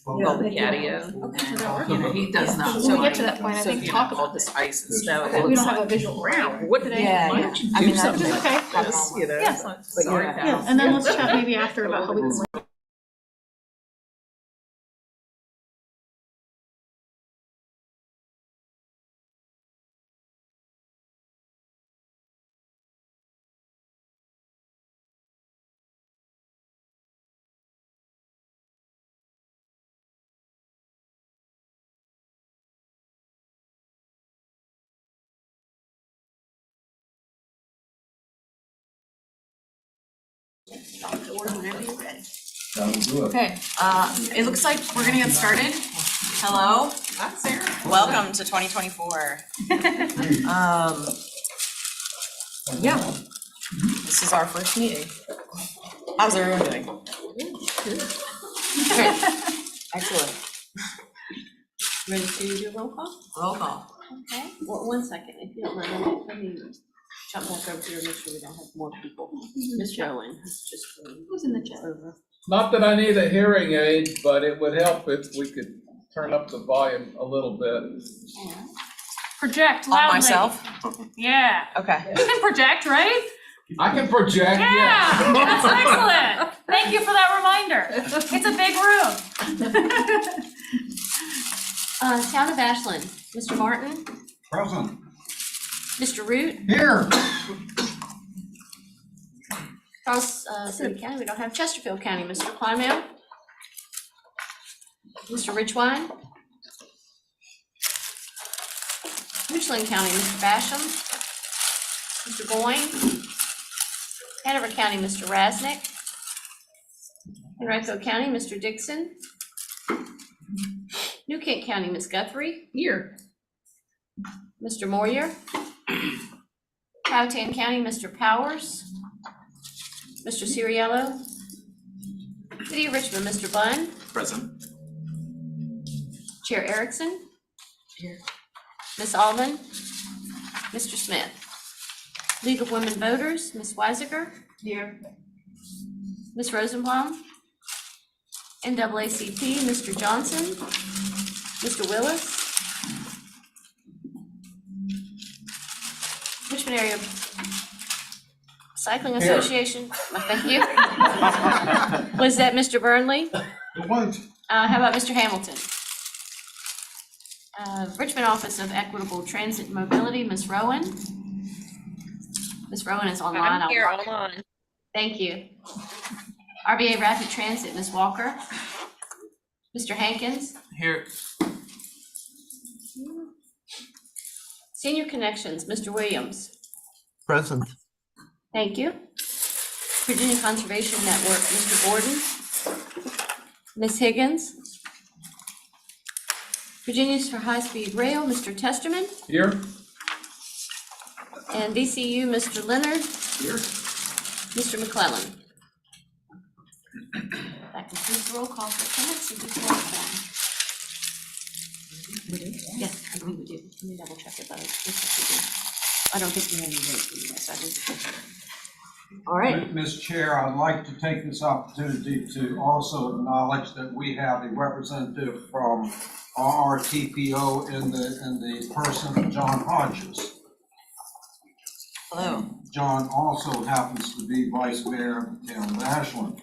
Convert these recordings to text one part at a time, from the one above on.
Well, the patio. Okay, so they're working on it. He does not. So when we get to that point, I think talk all about this this. ice and snow. Okay, we don't have a visual ground. What today. Why don't you I do mean, something? Which is okay. Yes, you know, Yeah. it's not But sorry yeah. now. Yeah, and then let's chat maybe after about how we can. Whenever you're ready. Sounds good. Okay, it looks like we're gonna get started. Hello, Hi, Sarah. welcome to 2024. Yeah, this is our first meeting. How's everyone doing? Good. Excellent. Ready to do a roll call? Roll call. Okay. Well, 1 second, if you don't mind, let me jump back over here and make sure we don't have more people. Ms. Rowan, just. Who's in the chat? Over. Not that I need a hearing aid, but it would help if we could turn up the volume a little bit. Project On loudly. myself? Yeah. Okay. You can project, right? I can project, Yeah, yeah. that's excellent. Thank you for that reminder. It's a big room. Town of Ashland, Mr. Martin, Present. Mr. Root, Here. Charles City County, we don't have Chesterfield County, Mr. Kleinmeyer, Mr. Ridgewine, Richland County, Mr. Basham, Mr. Boyne, Hanover County, Mr. Rasnick, Henrico County, Mr. Dixon, New Kent County, Ms. Guthrie, Here. Mr. Moyer, Powhatan County, Mr. Powers, Mr. Siriello, City of Richmond, Mr. Bunn, Present. Chair Erickson. Here. Ms. Alden, Mr. Smith. League of Women Voters, Ms. Weisiger. Here. Ms. Rosenbaum. NAACP, Mr. Johnson, Mr. Willis. Richmond Area Cycling Here. Association, thank you. Was that Mr. Burnley? What? How about Mr. Hamilton? Richmond Office of Equitable Transit and Mobility, Ms. Rowan. Ms. Rowan is online. I'm here I'll- online. Thank you. RBA Rapid Transit, Ms. Walker. Mr. Hankins. Here. Senior Connections, Mr. Williams. Present. Thank you. Virginia Conservation Network, Mr. Gordon. Ms. Higgins. Virginia's for High Speed Rail, Mr. Testerman. Here. And VCU, Mr. Leonard. Here. Mr. McClellan. That concludes the roll call for minutes. You just roll call. Yes, I believe we do. Let me double check it, but I think we do. I don't think we have any votes in this, I think. All right. Ms. Chair, I'd like to take this opportunity to also acknowledge that we have a representative from RRTPO in the person of John Hodges. Hello. John also happens to be Vice Mayor of the town of Ashland.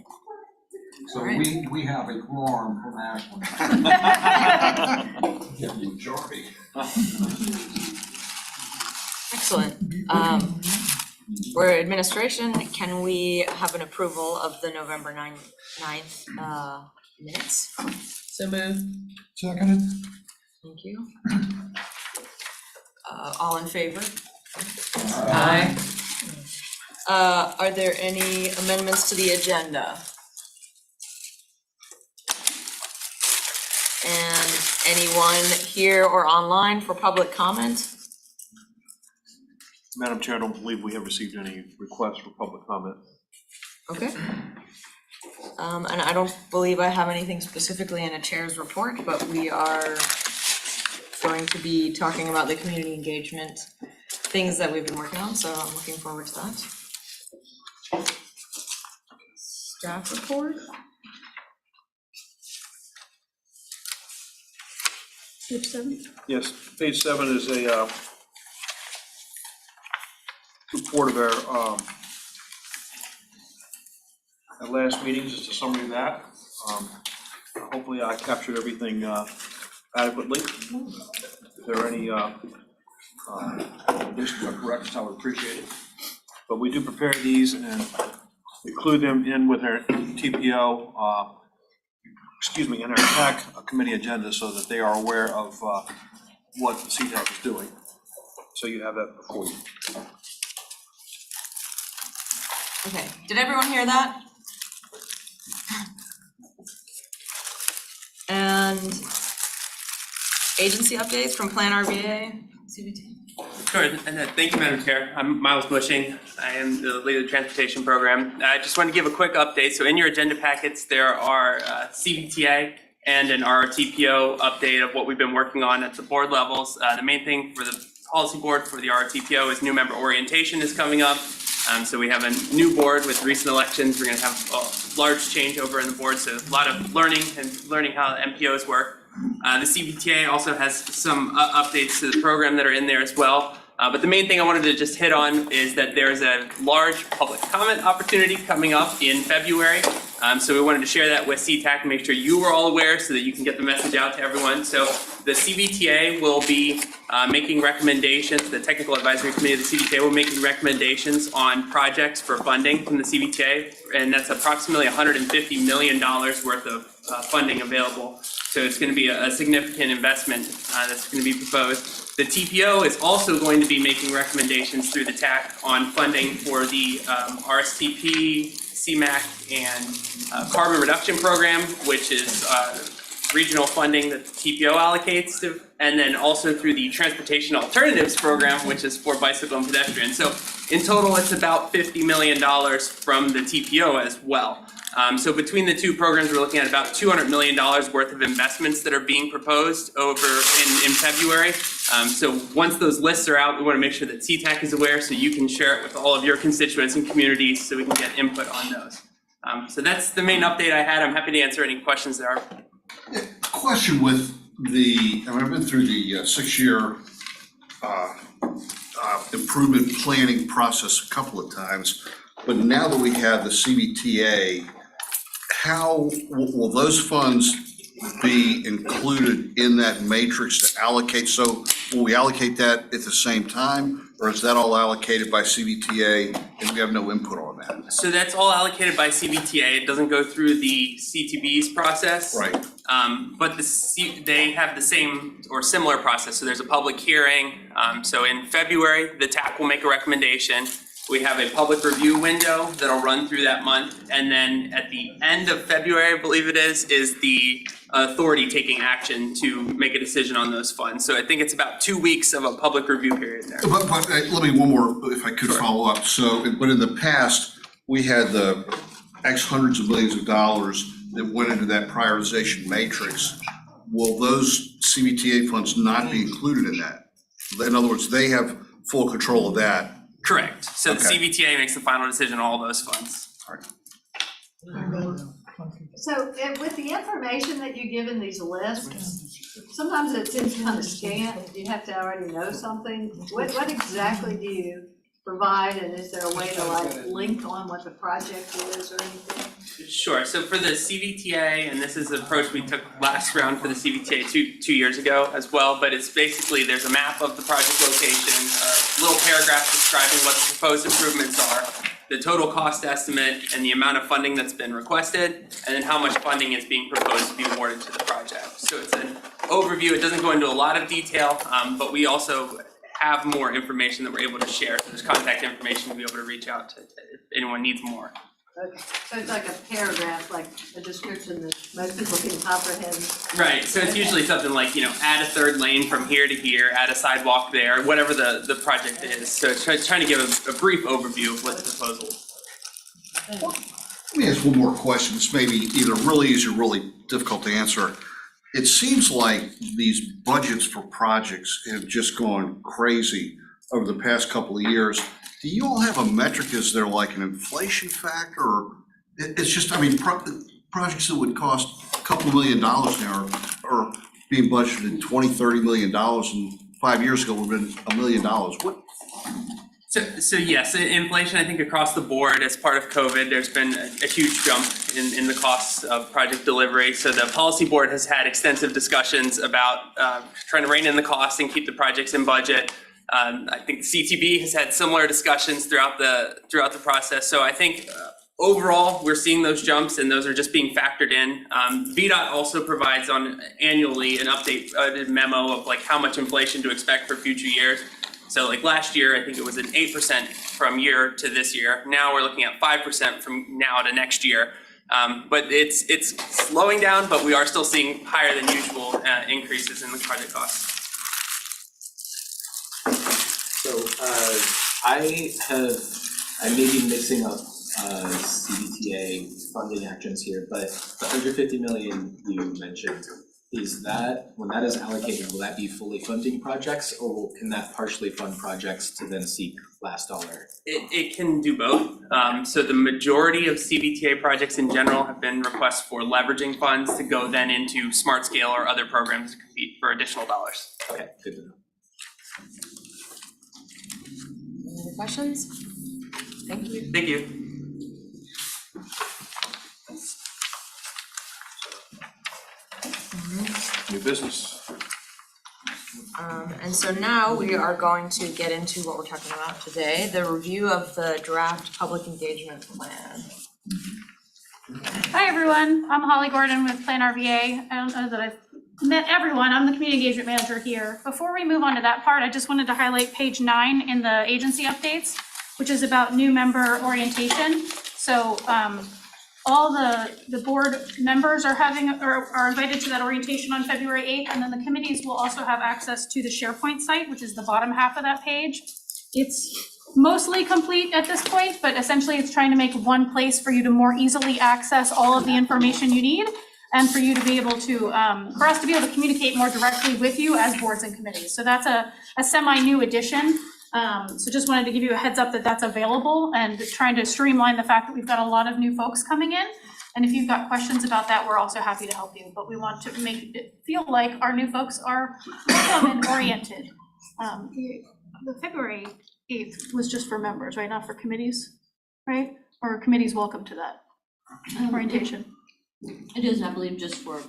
So we have a quorum from Ashland. Yeah, majority. Excellent. For administration, can we have an approval of the November 9th minutes? So moved. Seconded. Thank you. All in favor? Aye. Are there any amendments to the agenda? And anyone here or online for public comment? Madam Chair, I don't believe we have received any requests for public comment. Okay. And I don't believe I have anything specifically in a chair's report, but we are going to be talking about the community engagement things that we've been working on, so I'm looking forward to that. Staff report? Page 7? Yes, page 7 is a report of our last meeting, just a summary of that. Hopefully I captured everything adequately. If there are any additions or corrections, I would appreciate it. But we do prepare these and include them in with our TPO, in our CTAC committee agenda so that they are aware of what the CTAC is doing. So you have that before you. Okay, did everyone hear that? And agency updates from Plan RBA, CBT? Sure, and thank you, Madam Chair. I'm Miles Bushing. I am the lead of the transportation program. I just want to give a quick update. So in your agenda packets, there are CVTA and an RRTPO update of what we've been working on at the board levels. The main thing for the policy board for the RRTPO is new member orientation is coming up. So we have a new board with recent elections. We're going to have a large changeover in the board, so a lot of learning how MPOs work. The CVTA also has some updates to the program that are in there as well. But the main thing I wanted to just hit on is that there's a large public comment opportunity coming up in February. So we wanted to share that with CTAC and make sure you were all aware so that you can get the message out to everyone. So the CVTA will be making recommendations, the Technical Advisory Committee of the CVTA will be making recommendations on projects for funding from the CVTA, and that's approximately $150 million worth of funding available. So it's going to be a significant investment that's going to be proposed. The TPO is also going to be making recommendations through the TAC on funding for the RSTP, CMAQ, and carbon reduction program, which is regional funding that the TPO allocates to, and then also through the transportation alternatives program, which is for bicycle and pedestrian. So in total, it's about $50 million from the TPO as well. So between the two programs, we're looking at about $200 million worth of investments that are being proposed over in February. So once those lists are out, we want to make sure that CTAC is aware so you can share it with all of your constituents and communities so we can get input on those. So that's the main update I had. I'm happy to answer any questions there are. Question with I've been through the 6-year improvement planning process a couple of times, but now that we have the CVTA, how will those funds be included in that matrix to allocate? So will we allocate that at the same time, or is that all allocated by CVTA and we have no input on that? So that's all allocated by CVTA. It doesn't go through the CTB's process. Right. But they have the same or similar process. So there's a public hearing. So in February, the TAC will make a recommendation. We have a public review window that'll run through that month. And then at the end of February, I believe it is the authority taking action to make a decision on those funds. So I think it's about 2 weeks of a public review period there. But let me one more, if I could follow up. So, but in the past, we had the X hundreds of millions of dollars that went into that prioritization matrix. Will those CVTA funds not be included in that? In other words, they have full control of that. Correct. So the Okay. CVTA makes the final decision on all those funds. All right. So, and with the information that you give in these lists, sometimes it seems kind of scant, you have to already know something. What exactly do you provide, and is there a way to like link on what the project is or anything? Sure. So for the CVTA, and this is the approach we took last round for the CVTA two years ago as well, but it's basically there's a map of the project location, a little paragraph describing what the proposed improvements are, the total cost estimate, and the amount of funding that's been requested, and then how much funding is being proposed to be awarded to the project. So it's an overview. It doesn't go into a lot of detail, but we also have more information that we're able to share. So there's contact information to be able to reach out to if anyone needs more. Okay, so it's like a paragraph, like a description that most people can comprehend. Right, so it's usually something like, add a third lane from here to here, add a sidewalk there, whatever the project is. So it's trying to give a brief overview of what the proposal is. Let me ask one more question. This may be either really easy or really difficult to answer. It seems like these budgets for projects have just gone crazy over the past couple of years. Do you all have a metric? Is there like an inflation factor? Or it's just, projects that would cost a couple of $1 million now are being budgeted $20-30 million, and 5 years ago would have been $1 million. What? So yes, inflation, I think across the board as part of COVID, there's been a huge jump in the costs of project delivery. So the policy board has had extensive discussions about trying to rein in the costs and keep the projects in budget. I think the CTB has had similar discussions throughout the process. So I think overall, we're seeing those jumps and those are just being factored in. VDOT also provides annually an update memo of like how much inflation to expect for future years. So like last year, I think it was an 8% from year to this year. Now we're looking at 5% from now to next year. But it's slowing down, but we are still seeing higher than usual increases in the project costs. So I may be mixing up CBTA funding actions here, but the 150 million you mentioned, is that, when that is allocated, will that be fully funding projects, or can that partially fund projects to then seek last dollar? It can do both. So the majority of CBTA projects in general have been requests for leveraging funds to go then into smart scale or other programs to compete for additional dollars. Okay, good to know. Any other questions? Thank you. Thank you. New business. And so now we are going to get into what we're talking about today, the review of the draft public engagement plan. Hi, everyone. I'm Holly Gordon with Plan RVA. I don't know that I've met everyone. I'm the community engagement manager here. Before we move on to that part, I just wanted to highlight page 9 in the agency updates, which is about new member orientation. So all the board members are invited to that orientation on February 8th, and then the committees will also have access to the SharePoint site, which is the bottom half of that page. It's mostly complete at this point, but essentially it's trying to make one place for you to more easily access all of the information you need, and for you to be able to, for us to be able to communicate more directly with you as boards and committees. So that's a semi-new addition. So just wanted to give you a heads up that that's available, and trying to streamline the fact that we've got a lot of new folks coming in. And if you've got questions about that, we're also happy to help you, but we want to make it feel like our new folks are welcome and oriented. The February 8th was just for members, right? Not for committees, right? Or committees welcome to that orientation? It is, I believe, just for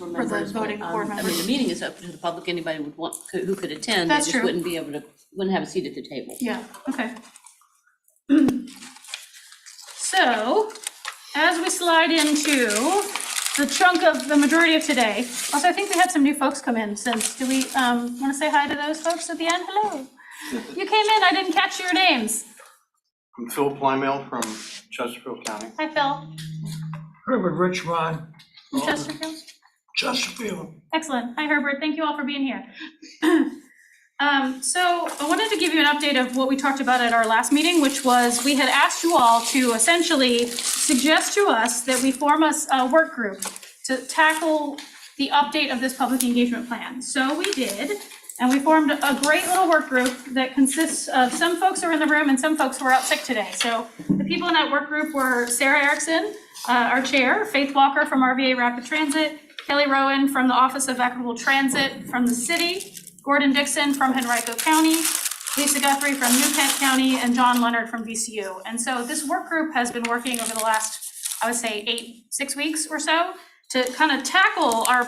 members. the voting but, board I members. mean, the meeting is open to the public, anybody who could attend, they That's just true. wouldn't have a seat at the table. Yeah, okay. So, as we slide into the chunk of the majority of today, also I think we had some new folks come in since, do we want to say hi to those folks at the end? Hello. You came in, I didn't catch your names. I'm Phil Plymale from Chesterfield County. Hi, Phil. Herbert Richmond. From Chesterfield? Chesterfield. Excellent. Hi, Herbert. Thank you all for being here. So I wanted to give you an update of what we talked about at our last meeting, which was we had asked you all to essentially suggest to us that we form a work group to tackle the update of this public engagement plan. So we did, and we formed a great little work group that consists of some folks who are in the room and some folks who are out sick today. So the people in that work group were Sarah Erickson, our chair, Faith Walker from RVA Rapid Transit, Kelly Rowan from the Office of Equitable Transit from the city, Gordon Dixon from Henrico County, Lisa Guthrie from New Kent County, and John Leonard from VCU. And so this work group has been working over the last, I would say, 6 weeks or so to kind of tackle our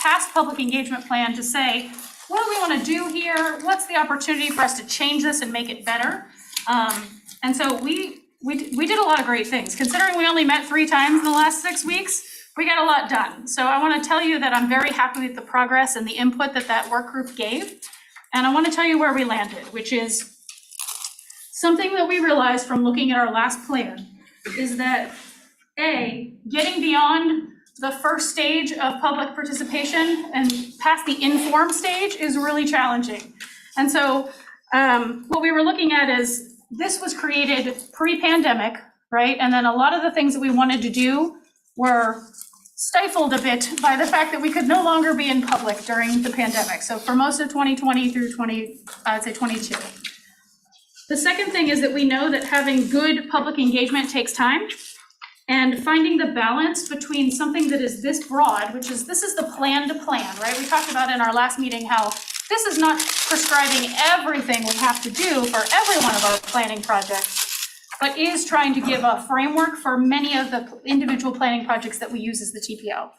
past public engagement plan to say, what do we want to do here? What's the opportunity for us to change this and make it better? And so we did a lot of great things. Considering we only met 3 times in the last 6 weeks, we got a lot done. So I want to tell you that I'm very happy with the progress and the input that work group gave. And I want to tell you where we landed, which is something that we realized from looking at our last plan is that getting beyond the first stage of public participation and past the informed stage is really challenging. And so what we were looking at is this was created pre-pandemic, right? And then a lot of the things that we wanted to do were stifled a bit by the fact that we could no longer be in public during the pandemic. So for most of 2020 through 22. The second thing is that we know that having good public engagement takes time. And finding the balance between something that is this broad, which is, this is the plan to plan, right? We talked about in our last meeting how this is not prescribing everything we have to do for every one of our planning projects, but is trying to give a framework for many of the individual planning projects that we use as the TPO.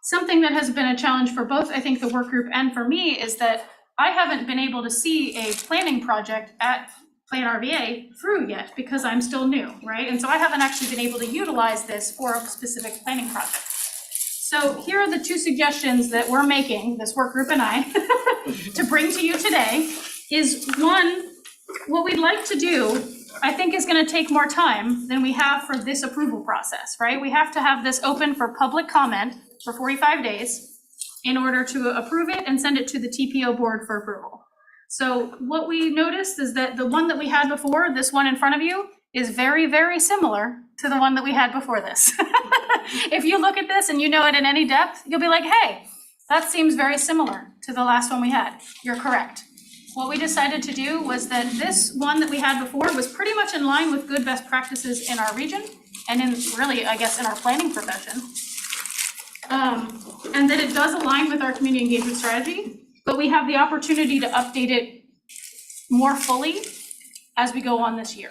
Something that has been a challenge for both, I think, the work group and for me is that I haven't been able to see a planning project at Plan RVA through yet because I'm still new, right? And so I haven't actually been able to utilize this for a specific planning project. So here are the two suggestions that we're making, this work group and I, to bring to you today is one, what we'd like to do, I think is gonna take more time than we have for this approval process, right? We have to have this open for public comment for 45 days in order to approve it and send it to the TPO board for approval. So what we noticed is that the one that we had before, this one in front of you, is very, very similar to the one that we had before this. If you look at this and you know it in any depth, you'll be like, hey, that seems very similar to the last one we had. You're correct. What we decided to do was that this one that we had before was pretty much in line with good best practices in our region and in really, I guess, in our planning profession. And that it does align with our community engagement strategy, but we have the opportunity to update it more fully as we go on this year.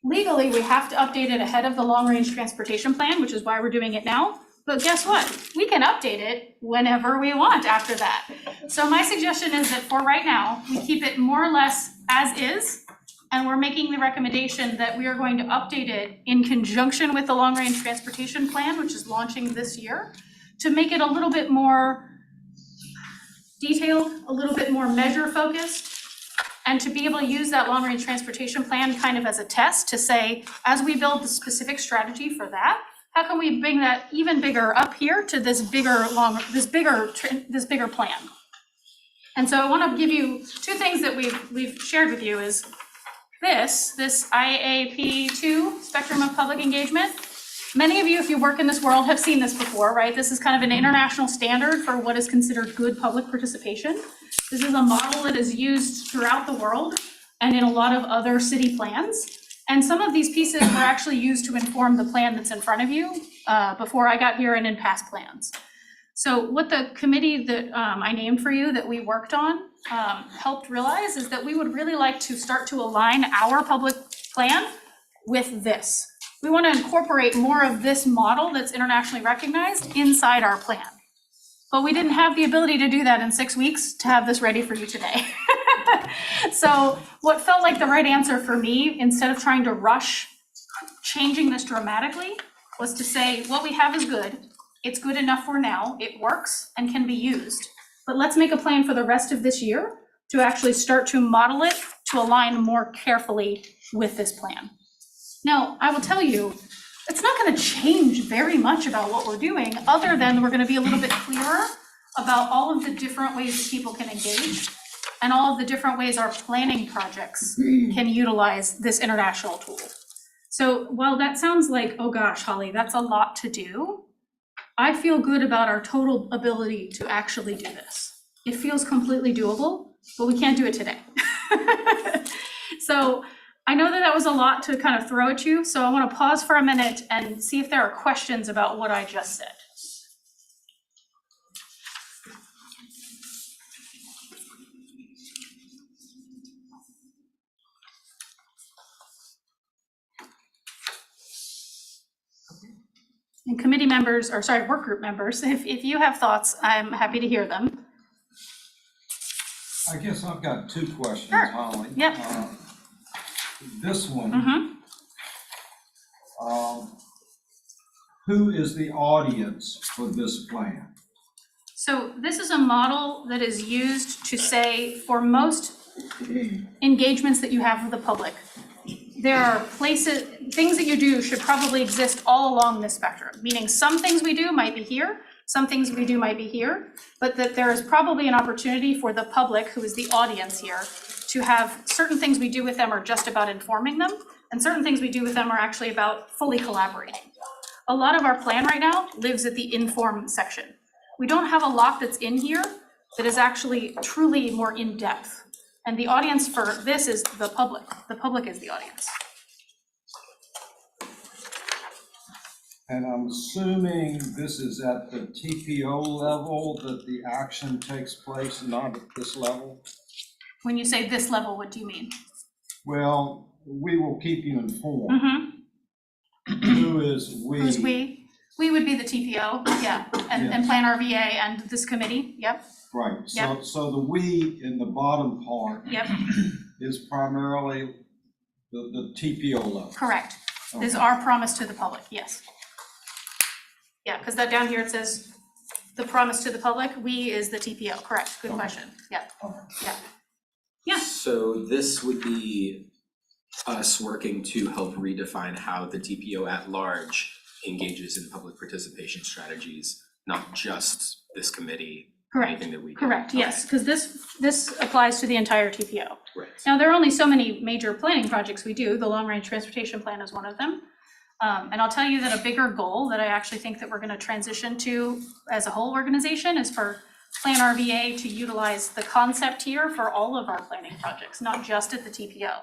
Legally, we have to update it ahead of the long-range transportation plan, which is why we're doing it now. But guess what? We can update it whenever we want after that. So my suggestion is that for right now, we keep it more or less as is, and we're making the recommendation that we are going to update it in conjunction with the long-range transportation plan, which is launching this year, to make it a little bit more detailed, a little bit more measure focused, and to be able to use that long-range transportation plan kind of as a test to say, as we build the specific strategy for that, how can we bring that even bigger up here to this bigger plan? And so I want to give you two things that we've shared with you is this IAP2 spectrum of public engagement. Many of you, if you work in this world, have seen this before, right? This is kind of an international standard for what is considered good public participation. This is a model that is used throughout the world and in a lot of other city plans. And some of these pieces were actually used to inform the plan that's in front of you before I got here and in past plans. So what the committee that I named for you that we worked on helped realize is that we would really like to start to align our public plan with this. We want to incorporate more of this model that's internationally recognized inside our plan. But we didn't have the ability to do that in 6 weeks to have this ready for you today. So what felt like the right answer for me, instead of trying to rush changing this dramatically, was to say what we have is good. It's good enough for now. It works and can be used. But let's make a plan for the rest of this year to actually start to model it to align more carefully with this plan. Now, I will tell you, it's not going to change very much about what we're doing, other than we're going to be a little bit clearer about all of the different ways that people can engage and all of the different ways our planning projects can utilize this international tool. So while that sounds like, oh gosh, Holly, that's a lot to do, I feel good about our total ability to actually do this. It feels completely doable, but we can't do it today. So I know that that was a lot to kind of throw at you, so I want to pause for a minute and see if there are questions about what I just said. And committee members, or sorry, work group members, if you have thoughts, I'm happy to hear them. I guess I've got two questions, Sure. Holly. Yep. This one, who is the audience for this plan? So this is a model that is used to say for most engagements that you have with the public, there are places, things that you do should probably exist all along this spectrum, meaning some things we do might be here, some things we do might be here, but that there is probably an opportunity for the public, who is the audience here, to have certain things we do with them are just about informing them, and certain things we do with them are actually about fully collaborating. A lot of our plan right now lives at the inform section. We don't have a lot that's in here that is actually truly more in-depth. And the audience for this is the public. The public is the audience. And I'm assuming this is at the TPO level that the action takes place, not at this level? When you say this level, what do you mean? Well, we will keep you informed. Mm-hmm. Who is we? Who's we? We would be the TPO, yeah, and Plan RVA and this committee, yep, Right, Yep. so the we in the bottom part yep, is primarily the TPO level. correct. This is Okay. our promise to the public, yes. Yeah, because that down here, it says, the promise to the public, we is the TPO, correct, good question, yeah, yeah. Yeah. So this would be us working to help redefine how the TPO at large engages in public participation strategies, not just this committee, Correct, anything that we do. correct, yes, because this applies to the entire TPO. Right. Now, there are only so many major planning projects we do, the long-range transportation plan is one of them. And I'll tell you that a bigger goal that I actually think that we're gonna transition to as a whole organization is for Plan RVA to utilize the concept here for all of our planning projects, not just at the TPO.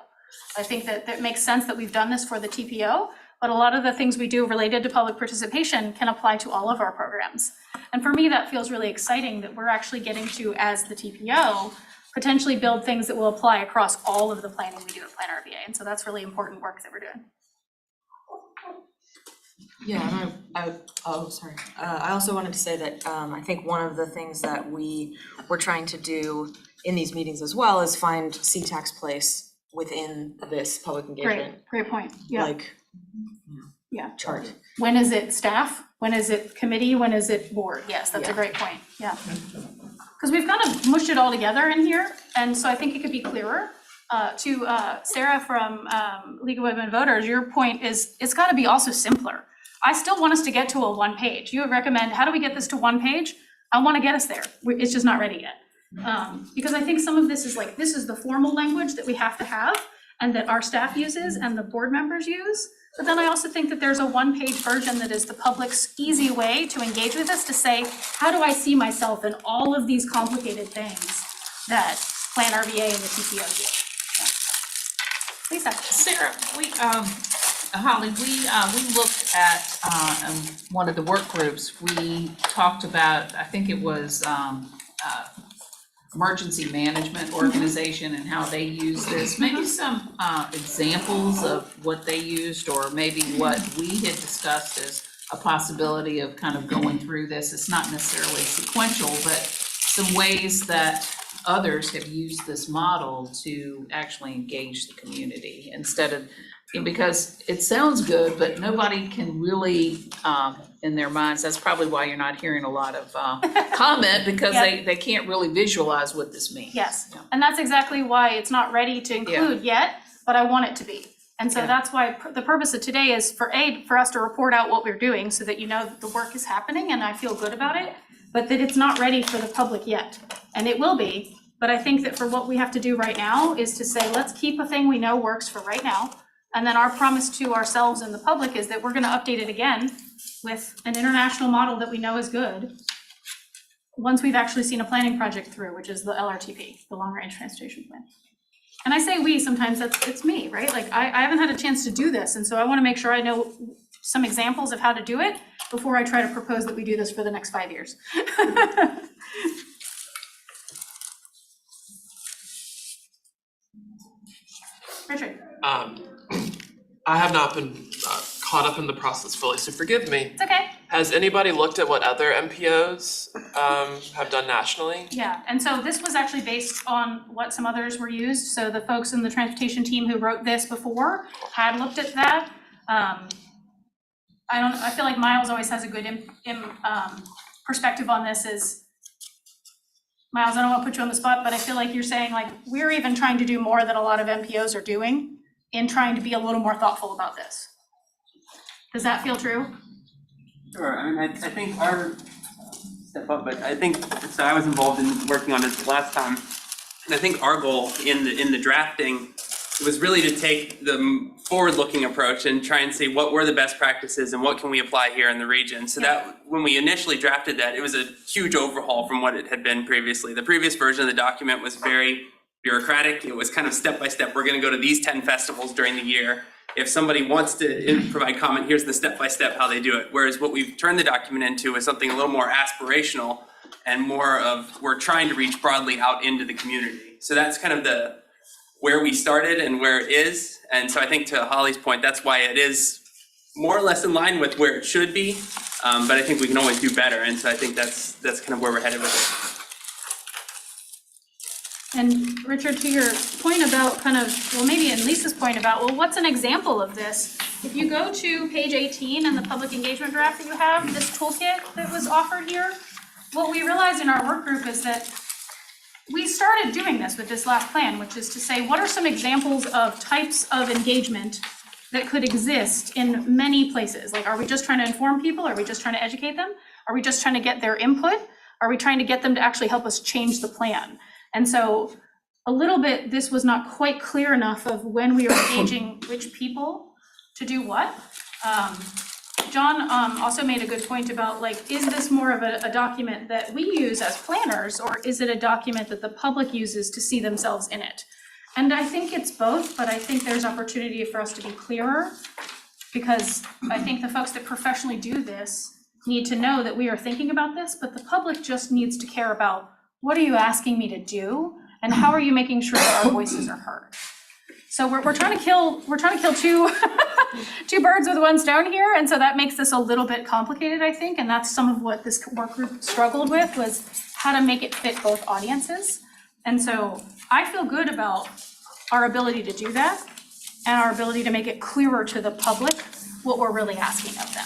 I think that that makes sense that we've done this for the TPO, but a lot of the things we do related to public participation can apply to all of our programs. And for me, that feels really exciting that we're actually getting to, as the TPO, potentially build things that will apply across all of the planning we do at Plan RVA. And so that's really important work that we're doing. Yeah, and I also wanted to say that I think one of the things that we were trying to do in these meetings as well is find CTAC's place within this public engagement, Great point, yeah, like, yeah. chart. When is it staff? When is it committee? When is it board? Yes, that's a Yeah. great point, yeah. Because we've kind of mushed it all together in here, and so I think it could be clearer. To Sarah from League of Women Voters, your point is, it's gotta be also simpler. I still want us to get to a one page. You would recommend, how do we get this to one page? I wanna get us there. It's just not ready yet. Because I think some of this is like, this is the formal language that we have to have and that our staff uses and the board members use. But then I also think that there's a one-page version that is the public's easy way to engage with us, to say, how do I see myself in all of these complicated things that Plan RVA and the TPO do? Yeah. Lisa. Sarah, Holly, we looked at, one of the work groups, we talked about, I think it was, emergency management organization and how they use this. Maybe some examples of what they used, or maybe what we had discussed as a possibility of kind of going through this. It's not necessarily sequential, but some ways that others have used this model to actually engage the community instead of, because it sounds good, but nobody can really, in their minds, that's probably why you're not hearing a lot of comment, because they can't really visualize what this means. Yes, Yeah. and that's exactly why it's not ready to include yet, but I want it to be. And so that's why the purpose of today is for us to report out what we're doing so that you know that the work is happening and I feel good about it, but that it's not ready for the public yet. And it will be, but I think that for what we have to do right now is to say, let's keep a thing we know works for right now. And then our promise to ourselves and the public is that we're gonna update it again with an international model that we know is good, once we've actually seen a planning project through, which is the LRTP, the Long Range Transportation Plan. And I say we, sometimes it's me, right? Like I haven't had a chance to do this, and so I wanna make sure I know some examples of how to do it before I try to propose that we do this for the next 5 years. Richard. I have not been caught up in the process fully, so forgive me. It's okay. Has anybody looked at what other MPOs have done nationally? Yeah, and so this was actually based on what some others were used. So the folks in the transportation team who wrote this before had looked at that. I feel like Miles always has a good perspective on this. Is Miles, I don't want to put you on the spot, but I feel like you're saying, like, we're even trying to do more than a lot of MPOs are doing in trying to be a little more thoughtful about this. Does that feel true? Sure, I mean, I think our, step up, but I think, so I was involved in working on this last time, and I think our goal in the drafting was really to take the forward-looking approach and try and see what were the best practices and what can we apply here in the region. So that, when we initially drafted that, it was a huge overhaul from what it had been previously. The previous version of the document was very bureaucratic. It was kind of step by step. We're going to go to these 10 festivals during the year. if somebody wants to provide comment, here's the step-by-step how they do it. Whereas what we've turned the document into is something a little more aspirational and more of, we're trying to reach broadly out into the community. So that's kind of where we started and where it is. And so I think to Holly's point, that's why it is more or less in line with where it should be. But I think we can always do better. And so I think that's kind of where we're headed with it. And Richard, to your point about kind of, well, maybe in Lisa's point about, well, what's an example of this? If you go to page 18 in the public engagement draft that you have, this toolkit that was offered here, what we realized in our work group is that we started doing this with this last plan, which is to say, what are some examples of types of engagement that could exist in many places? Like, are we just trying to inform people? Are we just trying to educate them? Are we just trying to get their input? Are we trying to get them to actually help us change the plan? And so a little bit, this was not quite clear enough of when we are engaging which people to do what. John also made a good point about, like, is this more of a document that we use as planners, or is it a document that the public uses to see themselves in it? And I think it's both, but I think there's opportunity for us to be clearer, because I think the folks that professionally do this need to know that we are thinking about this, but the public just needs to care about, what are you asking me to do? And how are you making sure that our voices are heard? So we're trying to kill two two birds with one stone here, and so that makes this a little bit complicated, I think, and that's some of what this work group struggled with, was how to make it fit both audiences. And so I feel good about our ability to do that and our ability to make it clearer to the public what we're really asking of them.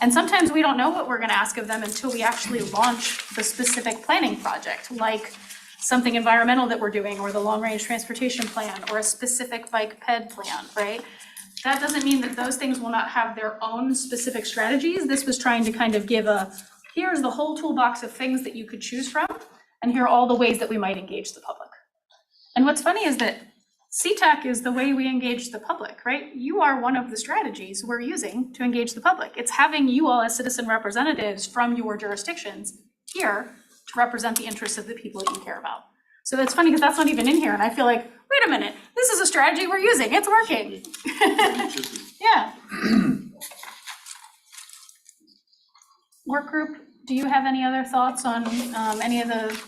And sometimes we don't know what we're going to ask of them until we actually launch the specific planning project, like something environmental that we're doing, or the long-range transportation plan, or a specific bike ped plan, right? That doesn't mean that those things will not have their own specific strategies. This was trying to kind of give here's the whole toolbox of things that you could choose from, and here are all the ways that we might engage the public. And what's funny is that CTAC is the way we engage the public, right? You are one of the strategies we're using to engage the public. It's having you all as citizen representatives from your jurisdictions here to represent the interests of the people that you care about. So it's funny because that's not even in here, and I feel like, wait a minute, this is a strategy we're using, it's working. Yeah. Work group, do you have any other thoughts on any of the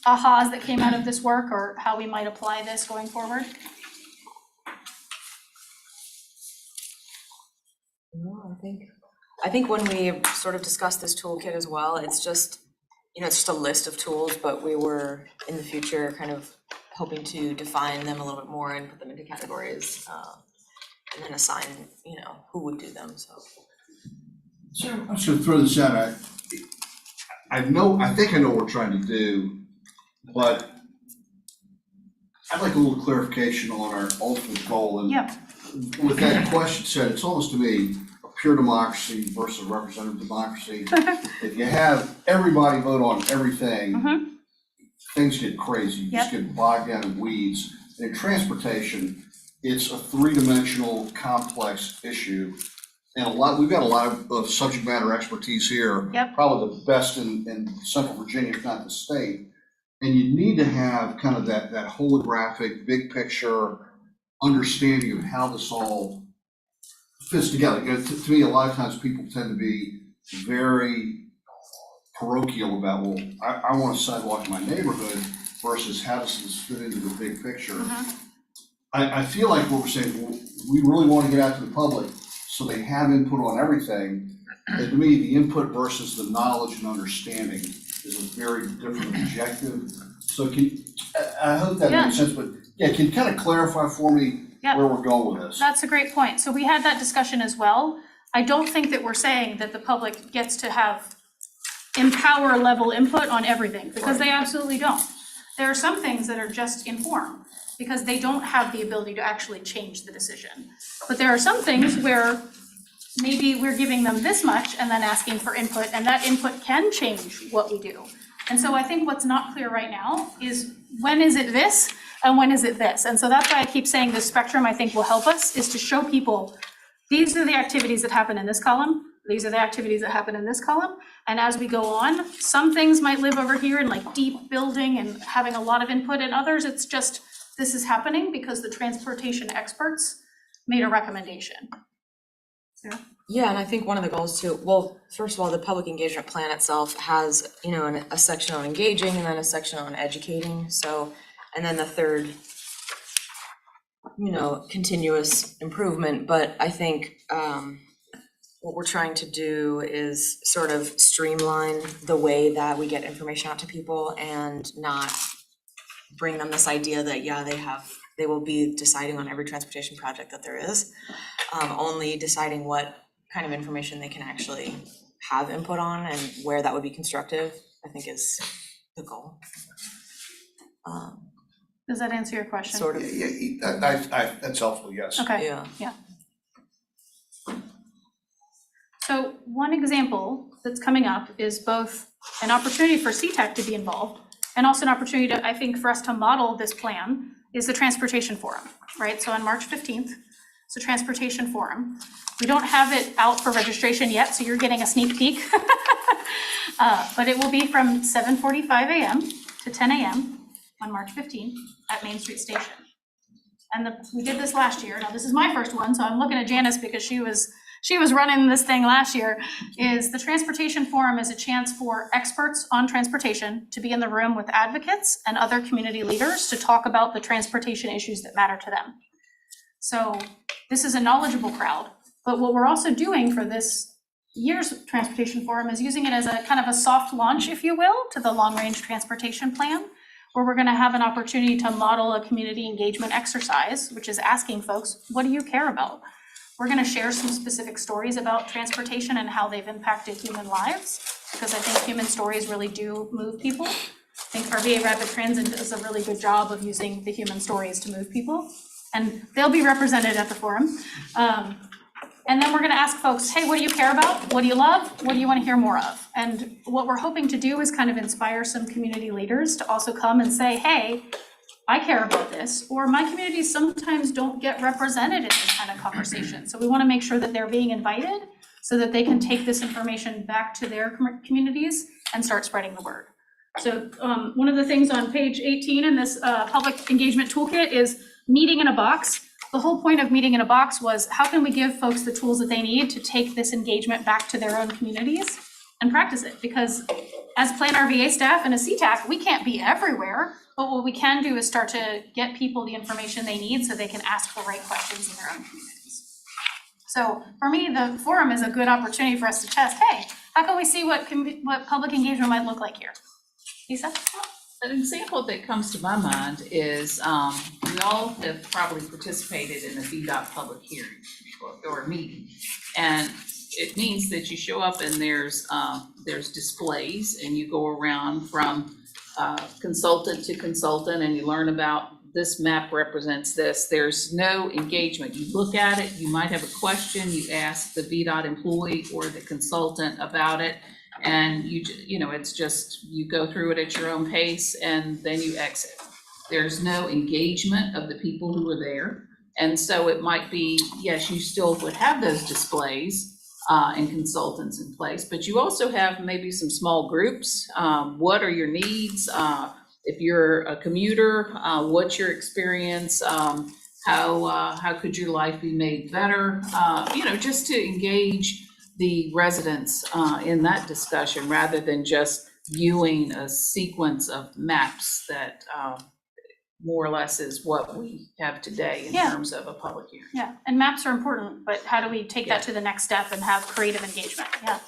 ahas that came out of this work, or how we might apply this going forward? No, I think when we sort of discussed this toolkit as well, it's just, it's just a list of tools, but we were in the future kind of hoping to define them a little bit more and put them into categories, and then assign, who would do them, so. So I'm just gonna throw this out. I think I know what we're trying to do, but I'd like a little clarification on our ultimate goal. And Yep. with that question said, it's almost to me a pure democracy versus representative democracy. If you have everybody vote on everything, things get crazy. You just get bogged down in weeds. And in transportation, it's a three-dimensional complex issue. And we've got a lot of subject matter expertise here. Yep. Probably the best in Central Virginia, if not the state. And you need to have kind of that holographic, big picture understanding of how this all fits together. To me, a lot of times people tend to be very parochial about, well, I want a sidewalk in my neighborhood versus how does this fit into the big picture. I feel like what we're saying, we really want to get out to the public so they have input on everything. And to me, the input versus the knowledge and understanding is a very different objective. So I hope that makes sense, but can you kind of clarify for me where we're going with this? That's a great point. So we had that discussion as well. I don't think that we're saying that the public gets to have empower level input on everything, because they absolutely don't. There are some things that are just informed, because they don't have the ability to actually change the decision. But there are some things where maybe we're giving them this much and then asking for input, and that input can change what we do. And so I think what's not clear right now is, when is it this and when is it this? And so that's why I keep saying this spectrum, I think, will help us, is to show people, these are the activities that happen in this column, these are the activities that happen in this column. And as we go on, some things might live over here in like deep building and having a lot of input, and others it's just, this is happening because the transportation experts made a recommendation. Sarah? Yeah, and I think one of the goals too, well, first of all, the public engagement plan itself has, you know, a section on engaging and then a section on educating, so, and then the third, you know, continuous improvement, but I think, what we're trying to do is sort of streamline the way that we get information out to people and not bring them this idea that, yeah, they will be deciding on every transportation project that there is, only deciding what kind of information they can actually have input on and where that would be constructive, I think is the goal. Does that answer your question? Sort of. That's helpful, yes. Okay, Yeah. yeah. So one example that's coming up is both an opportunity for CTAC to be involved and also an opportunity to, I think, for us to model this plan is the Transportation Forum, right? So on March 15th, it's a Transportation Forum. We don't have it out for registration yet, so you're getting a sneak peek. But it will be from 7:45 a.m. to 10 a.m. on March 15th at Main Street Station. And we did this last year. Now, this is my first one, so I'm looking at Janice because she was running this thing last year. Is the Transportation Forum is a chance for experts on transportation to be in the room with advocates and other community leaders to talk about the transportation issues that matter to them. So this is a knowledgeable crowd, but what we're also doing for this year's Transportation Forum is using it as a kind of a soft launch, if you will, to the long-range transportation plan, where we're going to have an opportunity to model a community engagement exercise, which is asking folks, what do you care about? We're going to share some specific stories about transportation and how they've impacted human lives, because I think human stories really do move people. I think RVA Rapid Transit does a really good job of using the human stories to move people, and they'll be represented at the forum. And then we're going to ask folks, hey, what do you care about? What do you love? What do you want to hear more of? And what we're hoping to do is kind of inspire some community leaders to also come and say, hey, I care about this, or my communities sometimes don't get represented in this kind of conversation. So we want to make sure that they're being invited so that they can take this information back to their communities and start spreading the word. So one of the things on page 18 in this public engagement toolkit is meeting in a box. The whole point of meeting in a box was how can we give folks the tools that they need to take this engagement back to their own communities and practice it? Because as Plan RVA staff and a CTAC, we can't be everywhere, but what we can do is start to get people the information they need so they can ask the right questions in their own communities. So for me, the forum is a good opportunity for us to test, hey, how can we see what public engagement might look like here? Lisa? An example that comes to my mind is we all have probably participated in a VDOT public hearing or meeting. And it means that you show up and there's displays and you go around from consultant to consultant and you learn about this map represents this. There's no engagement. You look at it, you might have a question, you ask the VDOT employee or the consultant about it. And you know, it's just, you go through it at your own pace and then you exit. There's no engagement of the people who are there. And so it might be, yes, you still would have those displays and consultants in place, but you also have maybe some small groups. What are your needs? If you're a commuter, what's your experience? How could your life be made better? You know, just to engage the residents in that discussion rather than just viewing a sequence of maps that more or less is what we have today in terms of a public hearing. Yeah, and maps are important, but how do we take that to the next step and have creative engagement? Yeah.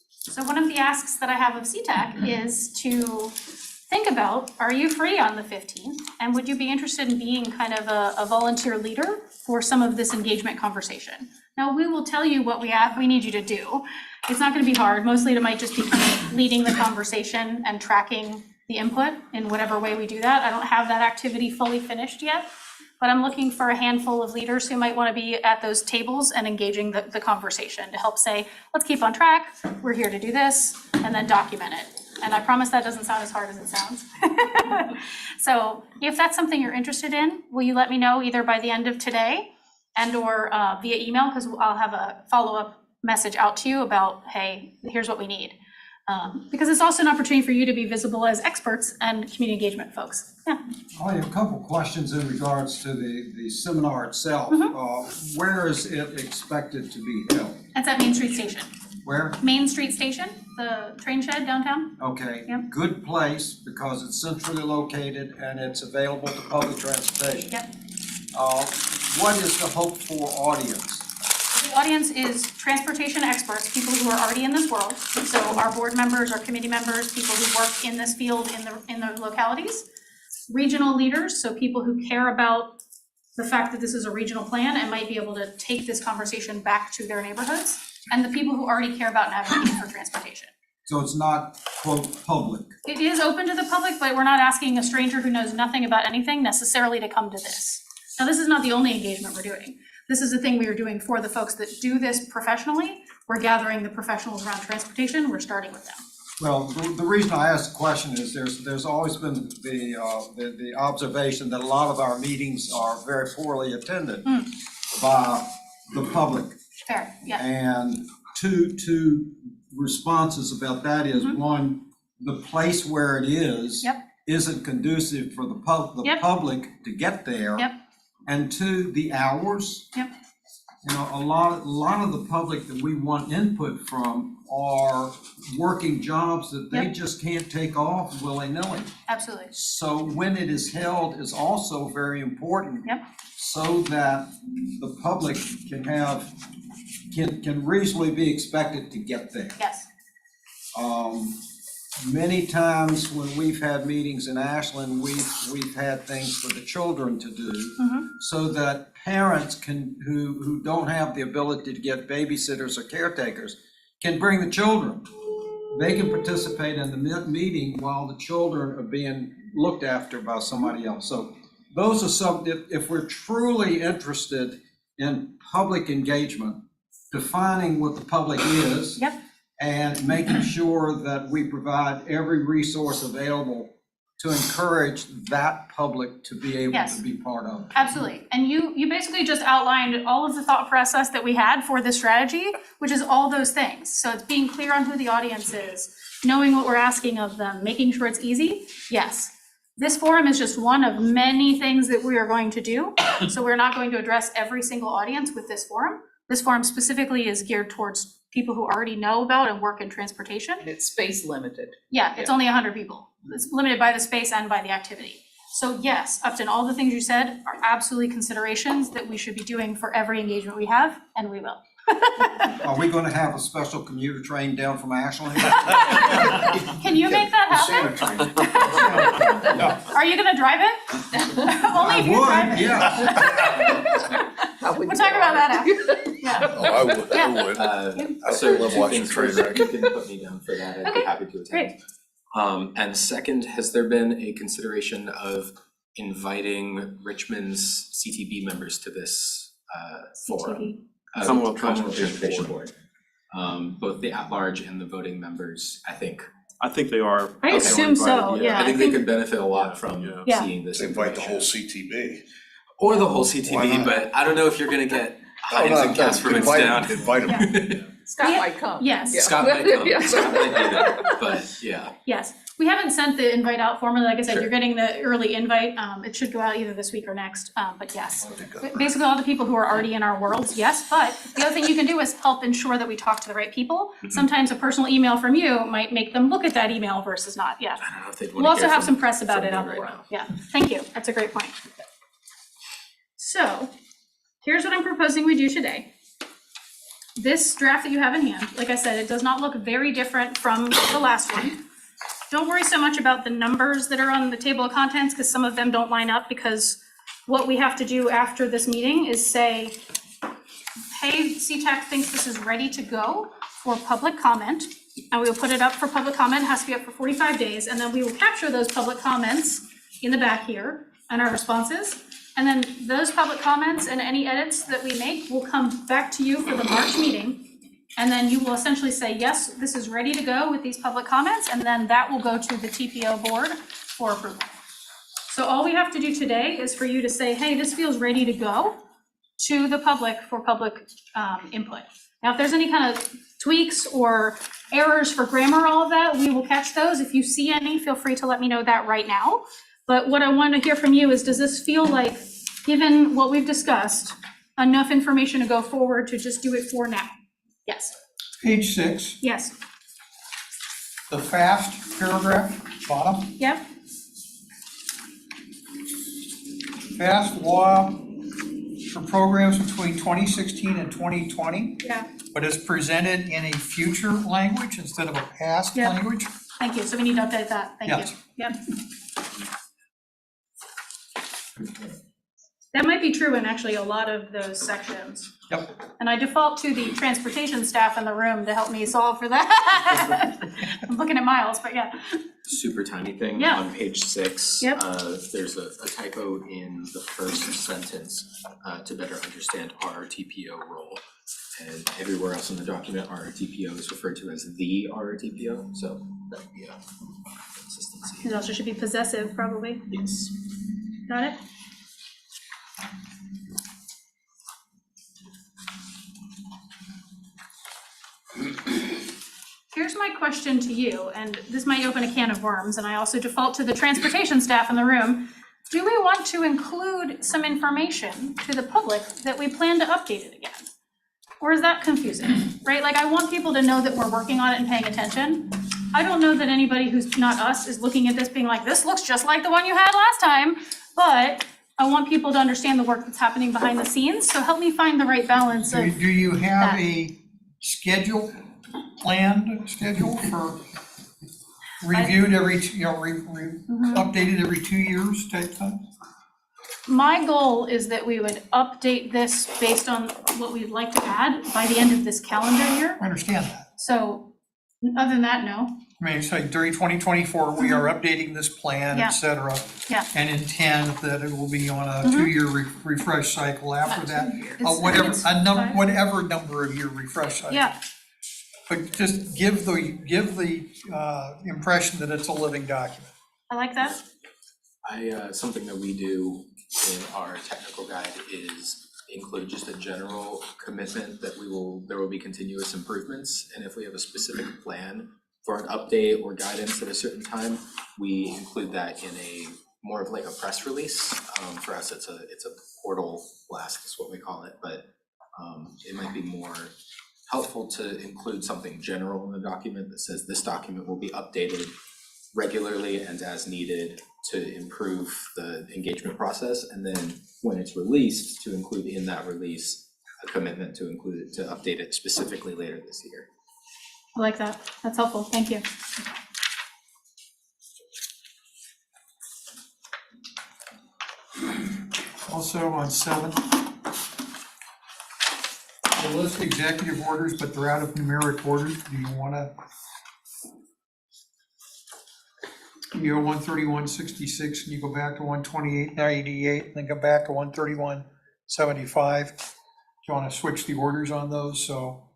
So one of the asks that I have of CTAC is to think about, are you free on the 15th? And would you be interested in being kind of a volunteer leader for some of this engagement conversation? Now, we will tell you what we need you to do. It's not going to be hard. Mostly it might just be kind of leading the conversation and tracking the input in whatever way we do that. I don't have that activity fully finished yet, but I'm looking for a handful of leaders who might want to be at those tables and engaging the conversation to help say, let's keep on track, we're here to do this, and then document it. And I promise that doesn't sound as hard as it sounds. So if that's something you're interested in, will you let me know either by the end of today and or via email, because I'll have a follow-up message out to you about, hey, here's what we need. Because it's also an opportunity for you to be visible as experts and community engagement folks. Yeah. I have a couple questions in regards to the seminar itself. Where is it expected to be held? That's at Main Street Station. Where? Main Street Station, the train shed downtown. Okay, Yep. good place because it's centrally located and it's available to public transportation. Yep. What is the hoped for audience? The audience is transportation experts, people who are already in this world. So our board members, our committee members, people who work in this field in the localities. Regional leaders, so people who care about the fact that this is a regional plan and might be able to take this conversation back to their neighborhoods. And the people who already care about navigating for transportation. So it's not, quote, public. It is open to the public, but we're not asking a stranger who knows nothing about anything necessarily to come to this. Now, this is not the only engagement we're doing. This is the thing we are doing for the folks that do this professionally. We're gathering the professionals around transportation. We're starting with them. Well, the reason I asked the question is there's always been the observation that a lot of our meetings are very poorly attended by the public. Fair, yeah. And two responses about that is, one, the place where it is isn't conducive for the public to get there. Yep. And two, the hours. Yep. You know, a lot of the public that we want input from are working jobs that they just can't take off willy-nilly. Absolutely. So when it is held is also very important. Yep. So that the public can reasonably be expected to get there. Yes. Many times when we've had meetings in Ashland, we've had things for the children to do, so that parents who don't have the ability to get babysitters or caretakers can bring the children. They can participate in the meeting while the children are being looked after by somebody else. So those are some, if we're truly interested in public engagement, defining what the public is. And making sure that we provide every resource available to encourage that public to be able to be part of it. Absolutely. And you basically just outlined all of the thought process that we had for this strategy, which is all those things. So it's being clear on who the audience is, knowing what we're asking of them, making sure it's easy. Yes. This forum is just one of many things that we are going to do. So we're not going to address every single audience with this forum. This forum specifically is geared towards people who already know about and work in transportation. And it's space limited. Yeah, it's only 100 people. It's limited by the space and by the activity. So yes, Upton, all the things you said are absolutely considerations that we should be doing for every engagement we have, and we will. Are we gonna have a special commuter train down from Ashland? Can you make that happen? Are you gonna drive it? Only if you drive it. Yeah. We'll talk about that after. Yeah. Oh, I would. So love two watching things. train First, wreck. you can put me down for that, I'd be Okay, happy to attend. great. And second, has there been a consideration of inviting Richmond's CTB members to this forum? Commonwealth Transportation Board. Both the at-large and the voting members, I think. I think they are. I assume so, invited, yeah. I think they could benefit a lot from Yeah. seeing this. Invite the whole information. CTB. Or the whole Why CTB, not? but I don't know if you're gonna get No, Heinz and no, Casperman's invite 'em, down. invite 'em. Scott Yeah. might come. Yes. Yeah. Scott might come, Yeah. Scott might be there, but yeah. Yes, we haven't sent the invite out formally. Like I said, Sure. you're getting the early invite. It should go out either this week or next, but yes. Basically, all the people who are already in our worlds, yes, but the other thing you can do is help ensure that we talk to the right people. Sometimes a personal email from you might make them look at that email versus not, yeah. I don't know if they'd We'll wanna also hear have from- some press about from it me out in the right world, now. yeah. Thank you, that's a great point. So, here's what I'm proposing we do today. This draft that you have in hand, like I said, it does not look very different from the last one. Don't worry so much about the numbers that are on the table of contents, because some of them don't line up, because what we have to do after this meeting is say, hey, CTAC thinks this is ready to go for public comment, and we will put it up for public comment. It has to be up for 45 days, and then we will capture those public comments in the back here and our responses. And then those public comments and any edits that we make will come back to you for the March meeting. And then you will essentially say, yes, this is ready to go with these public comments, and then that will go to the TPO board for approval. So all we have to do today is for you to say, hey, this feels ready to go to the public for public input. Now, if there's any kind of tweaks or errors for grammar, all of that, we will catch those. If you see any, feel free to let me know that right now. But what I want to hear from you is, does this feel like, given what we've discussed, enough information to go forward to just do it for now? Yes. Page 6, Yes. the FAST paragraph, bottom. Yep. FAST law for programs between 2016 and 2020, Yeah. but is presented in a future language instead of a past Yeah. language. Thank you. So we need to update that. Thank Yes. you. Yep. That might be true in actually a lot of those sections. Yep. And I default to the transportation staff in the room to help me solve for that. I'm looking at Miles, but yeah. Super tiny thing Yeah. on page 6. Yep. There's a typo in the first sentence to better understand RRTPO role. And everywhere else in the document, RRTPO is referred to as the RRTPO, so that would be a consistency. It also should be possessive, probably. Yes. Got it? Here's my question to you, and this might open a can of worms, and I also default to the transportation staff in the room. Do we want to include some information to the public that we plan to update it again? Or is that confusing, right? Like, I want people to know that we're working on it and paying attention. I don't know that anybody who's not us is looking at this being like, this looks just like the one you had last time, but I want people to understand the work that's happening behind the scenes, so help me find the right balance of. Do you have that. a schedule, planned schedule for reviewed every, updated every 2 years type thing? My goal is that we would update this based on what we'd like to add by the end of this calendar year. I understand that. So, other than that, no. I mean, so during 2024, we are updating this plan, Yeah. et cetera, Yeah. and intend that it will be on a 2-year refresh cycle after that. It's- Whatever, it's fine. whatever number of year refresh cycle. Yeah, But just give the impression that it's a living document. I like that. Something that we do in our technical guide is include just a general commitment that there will be continuous improvements. And if we have a specific plan for an update or guidance at a certain time, we include that in a more of like a press release. For us, it's a portal blast is what we call it, but it might be more helpful to include something general in the document that says this document will be updated regularly and as needed to improve the engagement process, and then when it's released, to include in that release a commitment to include it, to update it specifically later this year. I like that. That's helpful. Thank you. Also on 7, the list executive orders, but they're out of numeric order. Do you wanna? You go 131.66 and you go back to 128.98, then go back to 131.75. Do you wanna switch the orders on those, so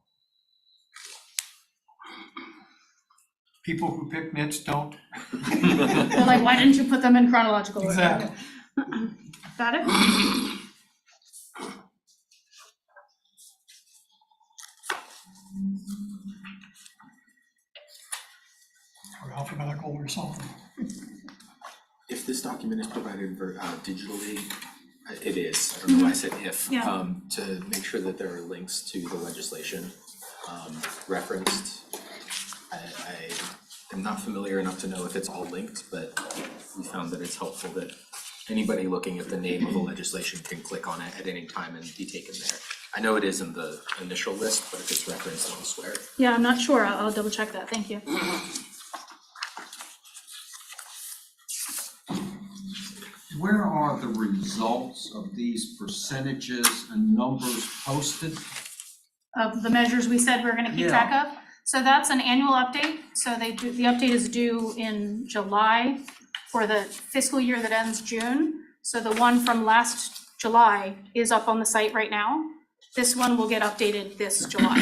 people who pick nits don't? They're like, why didn't you put them in chronological order? Exactly. Got it? Or alphabetical or something. If this document is provided digitally, it is, I don't know why I said if, Yeah. to make sure that there are links to the legislation referenced. I am not familiar enough to know if it's all linked, but we found that it's helpful that anybody looking at the name of the legislation can click on it at any time and be taken there. I know it is in the initial list, but if it's referenced elsewhere. Yeah, I'm not sure. I'll double check that. Thank you. Where are the results of these percentages and numbers posted? Of the measures we said we're gonna keep track of. So that's an annual update. So the update is due in July for the fiscal year that ends June. So the one from last July is up on the site right now. This one will get updated this July.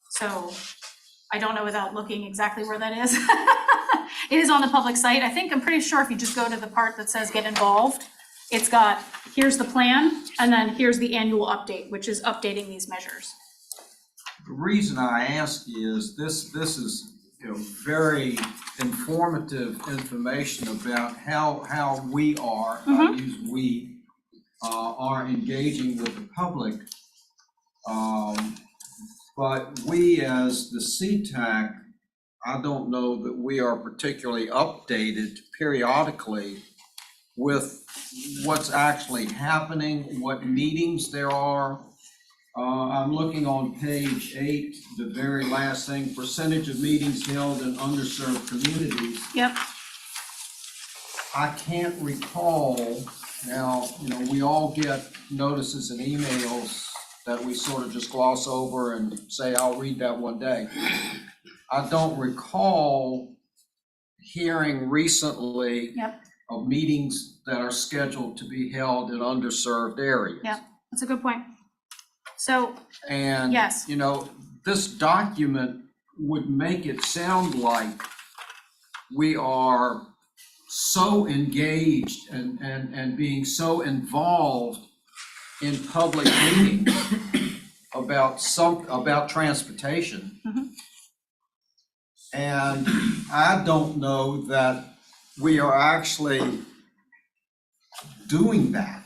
So I don't know without looking exactly where that is. It is on the public site. I'm pretty sure if you just go to the part that says get involved, it's got, here's the plan, and then here's the annual update, which is updating these measures. The reason I ask is this is, very informative information about how we are, I use we, are engaging with the public. But we as the CTAC, I don't know that we are particularly updated periodically with what's actually happening, what meetings there are. I'm looking on page 8, the very last thing, percentage of meetings held in underserved communities. Yep. I can't recall, now, we all get notices and emails that we sort of just gloss over and say, I'll read that one day. I don't recall hearing recently of meetings that are scheduled to be held in underserved areas. Yeah, that's a good point. So, and yes. This document would make it sound like we are so engaged and being so involved in public meetings about transportation. And I don't know that we are actually doing that.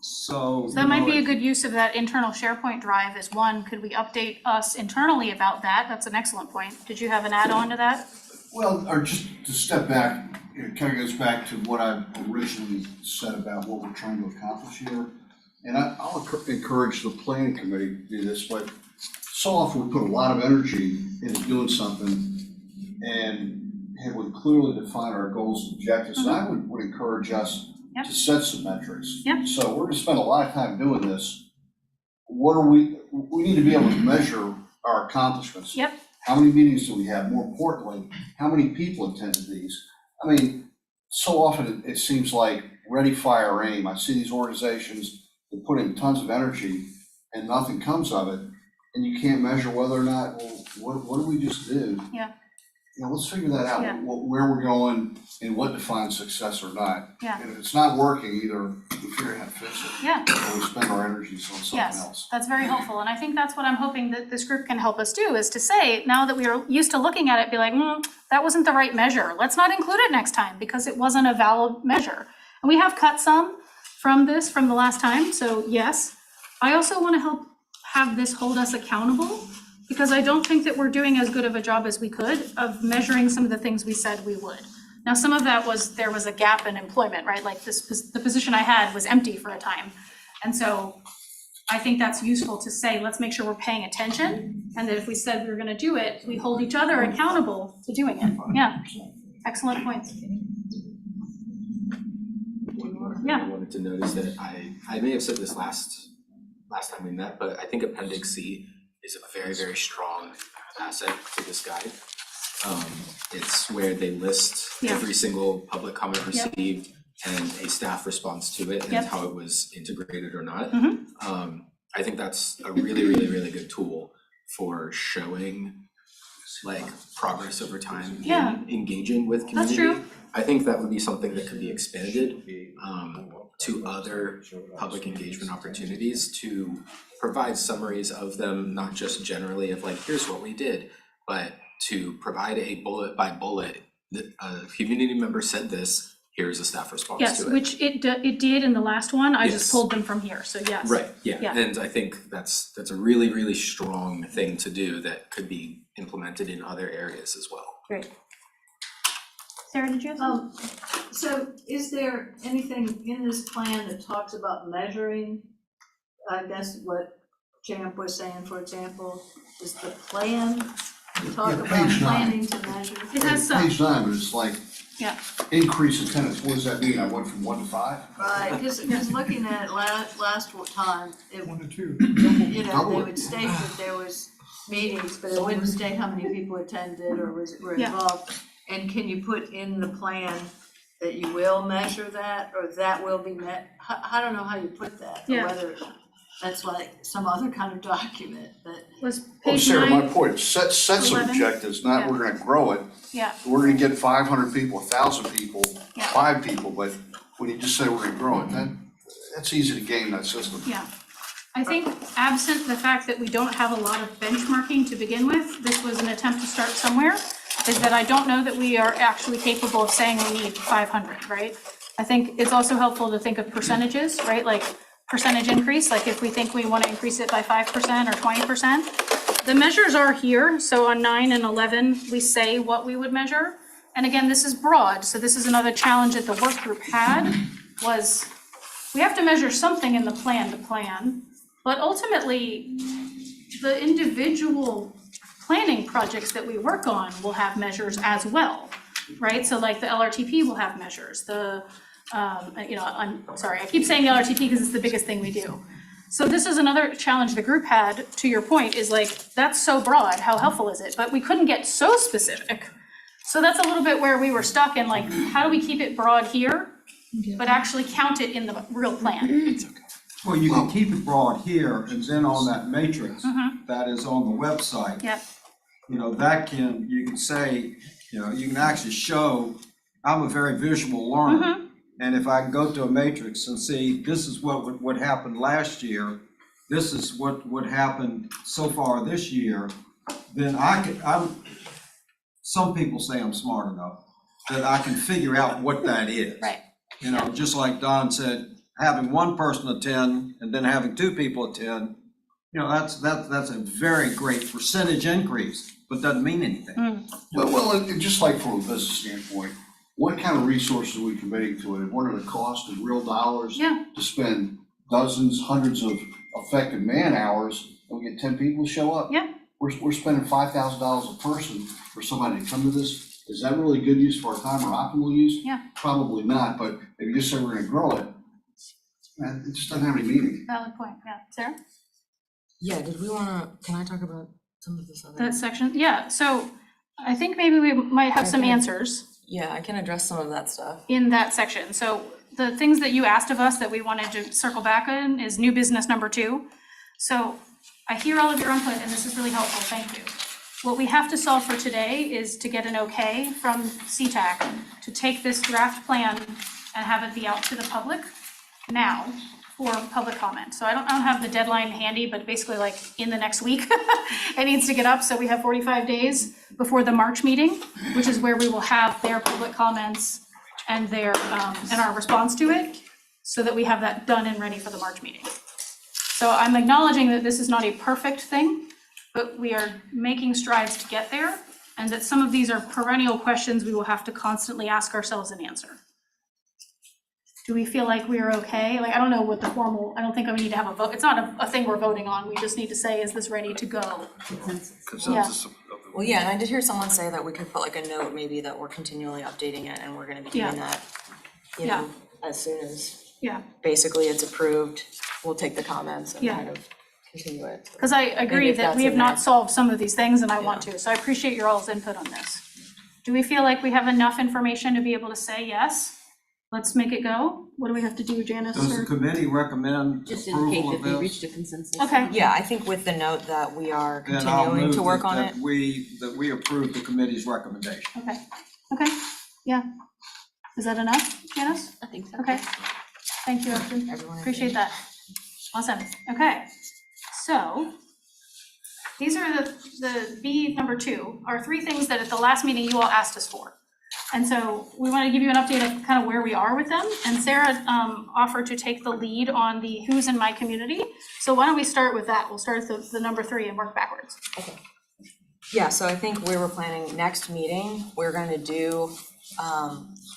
So that might be a good use of that internal SharePoint drive is one, could we update us internally about that? That's an excellent point. Did you have an add-on to that? Well, or just to step back, it kind of goes back to what I originally said about what we're trying to accomplish here. And I'll encourage the planning committee to do this, but so often we put a lot of energy into doing something and we clearly define our goals and objectives. So I would encourage us to set some metrics. So we're gonna spend a lot of time doing this. We need to be able to measure our accomplishments. How many meetings do we have? More importantly, how many people attended these? I mean, so often it seems like ready, fire, aim. I see these organizations that put in tons of energy and nothing comes of it, and you can't measure whether or not, well, what did we just do? Let's figure that out, where we're going and what defines success or not. And if it's not working, either we figure out how to fix it, or we spend our energies on something else. That's very helpful, and I think that's what I'm hoping that this group can help us do, is to say, now that we are used to looking at it, be like, that wasn't the right measure. Let's not include it next time, because it wasn't a valid measure. And we have cut some from this from the last time, so yes. I also want to help have this hold us accountable, because I don't think that we're doing as good of a job as we could of measuring some of the things we said we would. Now, some of that was, there was a gap in employment, right? Like the position I had was empty for a time. And so I think that's useful to say, let's make sure we're paying attention. And that if we said we were gonna do it, we hold each other accountable to doing it. Yeah, excellent points. I wanted to notice that I may have said this last time we met, but I think Appendix C is a very, very strong asset to this guide. It's where they list every single public comment received and a staff response to it and how it was integrated or not. I think that's a really, really, really good tool for showing like progress over time and engaging with community. That's true. I think that would be something that could be expanded to other public engagement opportunities to provide summaries of them, not just generally of like, here's what we did, but to provide a bullet by bullet, a community member said this, here's a staff response to it. Yes, which it did in the last one, I just pulled them from here, so yes. Right, and I think that's a really, really strong thing to do that could be implemented in other areas as well. Great. Sarah, did you have So is there anything in this plan that talks about measuring? I guess what Champ was saying, for example, is the plan talk about page 9. planning to measure? It has some. Page 9, but it's like increase attendance. What does that mean? I went from 1 to 5? Right, because looking at it last time, it, 1 to 2. they would state that there was meetings, but it wouldn't state how many people attended or were involved. And can you put in the plan that you will measure that, or that will be met? I don't know how you put that, or whether that's like some other kind of document that. Was Well, page Sarah, 9? my point, set some 11? objectives, not we're gonna grow it. Yeah. We're gonna get 500 people, 1,000 people, 5 people, but when you just say we're gonna grow it, that's easy to game that system. Yeah. I think absent the fact that we don't have a lot of benchmarking to begin with, this was an attempt to start somewhere, is that I don't know that we are actually capable of saying we need 500, right? I think it's also helpful to think of percentages, right? Like percentage increase, like if we think we want to increase it by 5% or 20%. The measures are here, so on 9 and 11, we say what we would measure. And again, this is broad, so this is another challenge that the work group had, was we have to measure something in the plan to plan, but ultimately, the individual planning projects that we work on will have measures as well, right? So like the LRTP will have measures, I'm sorry, I keep saying the LRTP because it's the biggest thing we do. So this is another challenge the group had, to your point, is like, that's so broad, how helpful is it? But we couldn't get so specific. So that's a little bit where we were stuck in, like, how do we keep it broad here, but actually count it in the real plan? Well, you can keep it broad here, and then on that matrix that is on the website. Yep. You can say, you can actually show, I'm a very visual learner. And if I can go to a matrix and see, this is what happened last year, this is what happened so far this year, then some people say I'm smart enough that I can figure out what that is. Right. Just like Don said, having one person attend and then having two people attend, that's a very great percentage increase, but doesn't mean anything. Well, just like from a business standpoint, what kind of resources are we committing to it? What are the costs in real dollars to spend dozens, hundreds of effective man hours, and we get 10 people to show up? Yeah. We're spending $5,000 a person for somebody to come to this. Is that really good use for our time or optimal use? Yeah. Probably not, but if you just say we're gonna grow it, man, it just doesn't have any meaning. Valid point, yeah. Sarah? Yeah, can I talk about some of this other? That section, yeah, so I think maybe we might have some answers. Yeah, I can address some of that stuff. In that section, so the things that you asked of us that we wanted to circle back on is new business number 2. So I hear all of your input and this is really helpful, thank you. What we have to solve for today is to get an okay from CTAC to take this draft plan and have it be out to the public now for public comment. So I don't have the deadline handy, but basically like in the next week, it needs to get up. So we have 45 days before the March meeting, which is where we will have their public comments and their, and our response to it, so that we have that done and ready for the March meeting. So I'm acknowledging that this is not a perfect thing, but we are making strides to get there, and that some of these are perennial questions we will have to constantly ask ourselves and answer. Do we feel like we're okay? Like, I don't know what the formal, I don't think we need to have a vote. It's not a thing we're voting on. We just need to say, is this ready to go? Consensus of the. Well, yeah, and I did hear someone say that we could put like a note maybe that we're continually updating it and we're gonna be doing that, as soon as basically it's approved, we'll take the comments and kind of continue it. Because I agree that we have not solved some of these things and I want to, so I appreciate your all's input on this. Do we feel like we have enough information to be able to say yes? Let's make it go. What do we have to do, Janice? Does the committee recommend Just approval indicate of that they this? reached a consensus. Okay. Yeah, I think with the note that we are Then I'll continuing move to work on it. that we approve the committee's recommendation. Okay, yeah. Is that enough, Janice? I think so. Okay. Thank you, Ashton. Everyone Appreciate that. Awesome. Okay. So these are the B number 2 are 3 things that at the last meeting you all asked us for. And so we want to give you an update of kind of where we are with them. And Sarah offered to take the lead on the who's in my community. So why don't we start with that? We'll start with the number 3 and work backwards. Okay. Yeah, so I think we were planning next meeting, we're gonna do,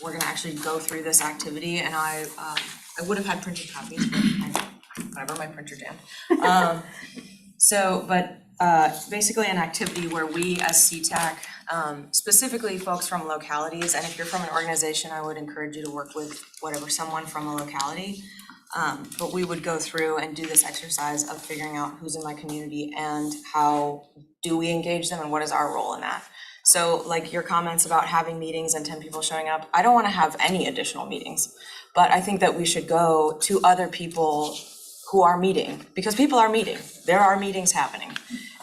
we're gonna actually go through this activity, and I would have had printed copies, but whatever, my printer jammed. Basically an activity where we as CTAC, specifically folks from localities, and if you're from an organization, I would encourage you to work with someone from a locality. But we would go through and do this exercise of figuring out who's in my community and how do we engage them and what is our role in that. So like your comments about having meetings and 10 people showing up, I don't want to have any additional meetings, but I think that we should go to other people who are meeting, because people are meeting, there are meetings happening,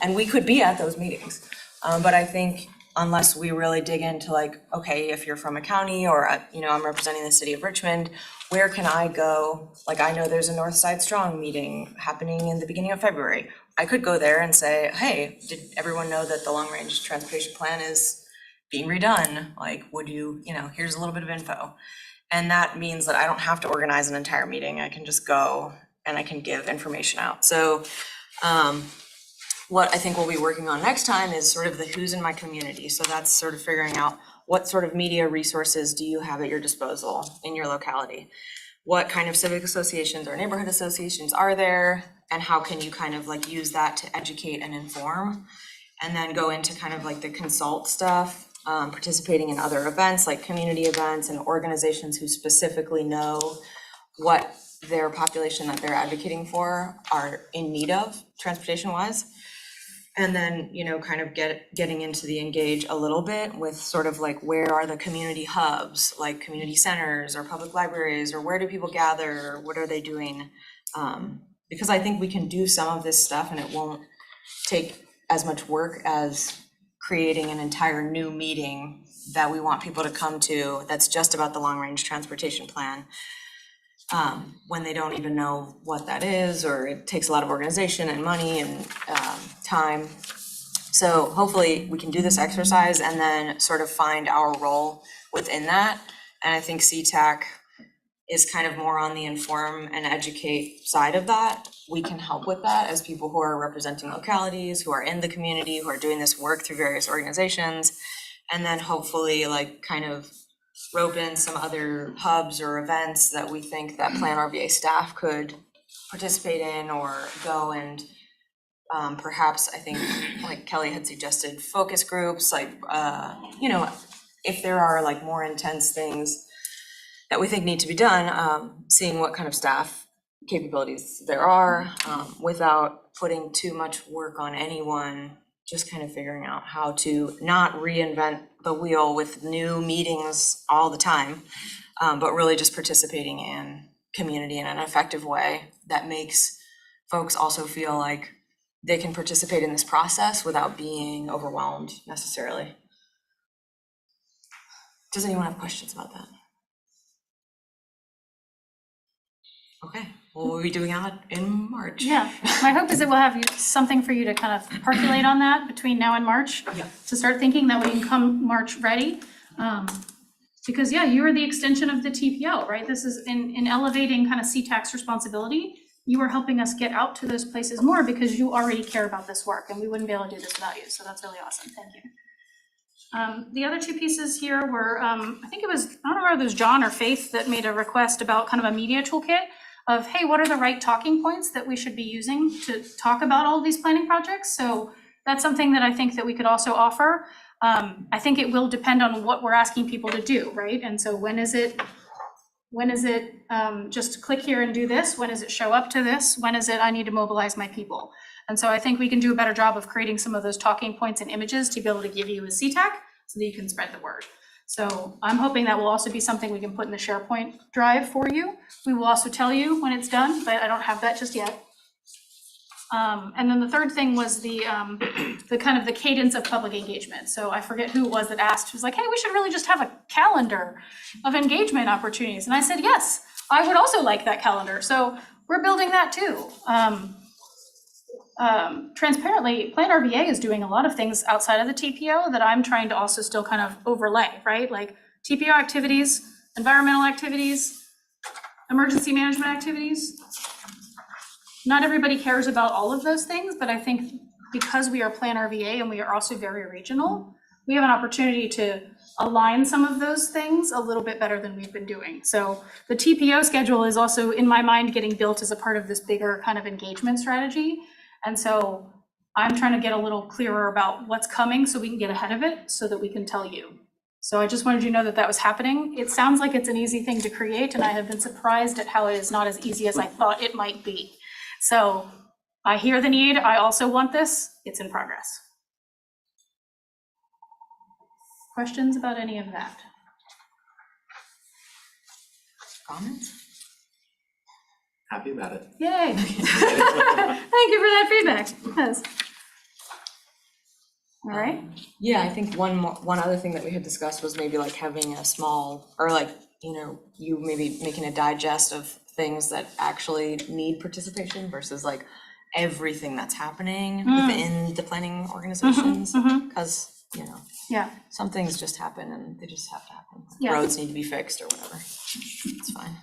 and we could be at those meetings. But I think unless we really dig into like, okay, if you're from a county or, I'm representing the city of Richmond, where can I go? Like, I know there's a North Side Strong meeting happening in the beginning of February. I could go there and say, hey, did everyone know that the long range transportation plan is being redone? Like, would you, here's a little bit of info. And that means that I don't have to organize an entire meeting. I can just go and I can give information out. So what I think we'll be working on next time is sort of the who's in my community. So that's sort of figuring out what sort of media resources do you have at your disposal in your locality? What kind of civic associations or neighborhood associations are there? And how can you kind of like use that to educate and inform? And then go into kind of like the consult stuff, participating in other events like community events and organizations who specifically know what their population that they're advocating for are in need of transportation wise. And then, kind of getting into the engage a little bit with sort of like, where are the community hubs, like community centers or public libraries, or where do people gather, or what are they doing? Because I think we can do some of this stuff and it won't take as much work as creating an entire new meeting that we want people to come to that's just about the long range transportation plan. When they don't even know what that is, or it takes a lot of organization and money and time. So hopefully we can do this exercise and then sort of find our role within that. And I think CTAC is kind of more on the inform and educate side of that. We can help with that as people who are representing localities, who are in the community, who are doing this work through various organizations. And then hopefully like kind of rope in some other hubs or events that we think that Plan RVA staff could participate in or go and perhaps, I think, like Kelly had suggested, focus groups, like, if there are like more intense things that we think need to be done, seeing what kind of staff capabilities there are without putting too much work on anyone, just kind of figuring out how to not reinvent the wheel with new meetings all the time, but really just participating in community in an effective way that makes folks also feel like they can participate in this process without being overwhelmed necessarily. Does anyone have questions about that? Okay, well, we'll be doing that in March. Yeah, my hope is that we'll have something for you to kind of percolate on that between now and March. Yeah. To start thinking that we can come March ready. Because you are the extension of the TPO, right? This is in elevating kind of CTAC's responsibility. You are helping us get out to those places more because you already care about this work and we wouldn't be able to do this without you. So that's really awesome, thank you. The other two pieces here were, I think it was, I don't know whether it was John or Faith that made a request about kind of a media toolkit of, hey, what are the right talking points that we should be using to talk about all of these planning projects? So that's something that I think that we could also offer. I think it will depend on what we're asking people to do, right? And so when is it just click here and do this? When is it show up to this? When is it I need to mobilize my people? And so I think we can do a better job of creating some of those talking points and images to be able to give you as CTAC so that you can spread the word. So I'm hoping that will also be something we can put in the SharePoint drive for you. We will also tell you when it's done, but I don't have that just yet. And then the third thing was the kind of the cadence of public engagement. So I forget who it was that asked, who's like, hey, we should really just have a calendar of engagement opportunities. And I said, yes, I would also like that calendar. So we're building that too. Transparently, Plan RVA is doing a lot of things outside of the TPO that I'm trying to also still kind of overlay, right? Like TPO activities, environmental activities, emergency management activities. Not everybody cares about all of those things, but I think because we are Plan RVA and we are also very regional, we have an opportunity to align some of those things a little bit better than we've been doing. So the TPO schedule is also, in my mind, getting built as a part of this bigger kind of engagement strategy. And so I'm trying to get a little clearer about what's coming so we can get ahead of it so that we can tell you. So I just wanted you to know that that was happening. It sounds like it's an easy thing to create, and I have been surprised at how it is not as easy as I thought it might be. So I hear the need. I also want this. It's in progress. Questions about any of that? Comments? Happy about it. Yay. Thank you for that feedback. Yes. All right, Yeah, I think one other thing that we had discussed was maybe like having a small, or like, you maybe making a digest of things that actually need participation versus like everything that's happening within the planning organizations. Cause, yeah, some things just happen and they just have to happen. Yeah. Roads need to be fixed or whatever. It's fine.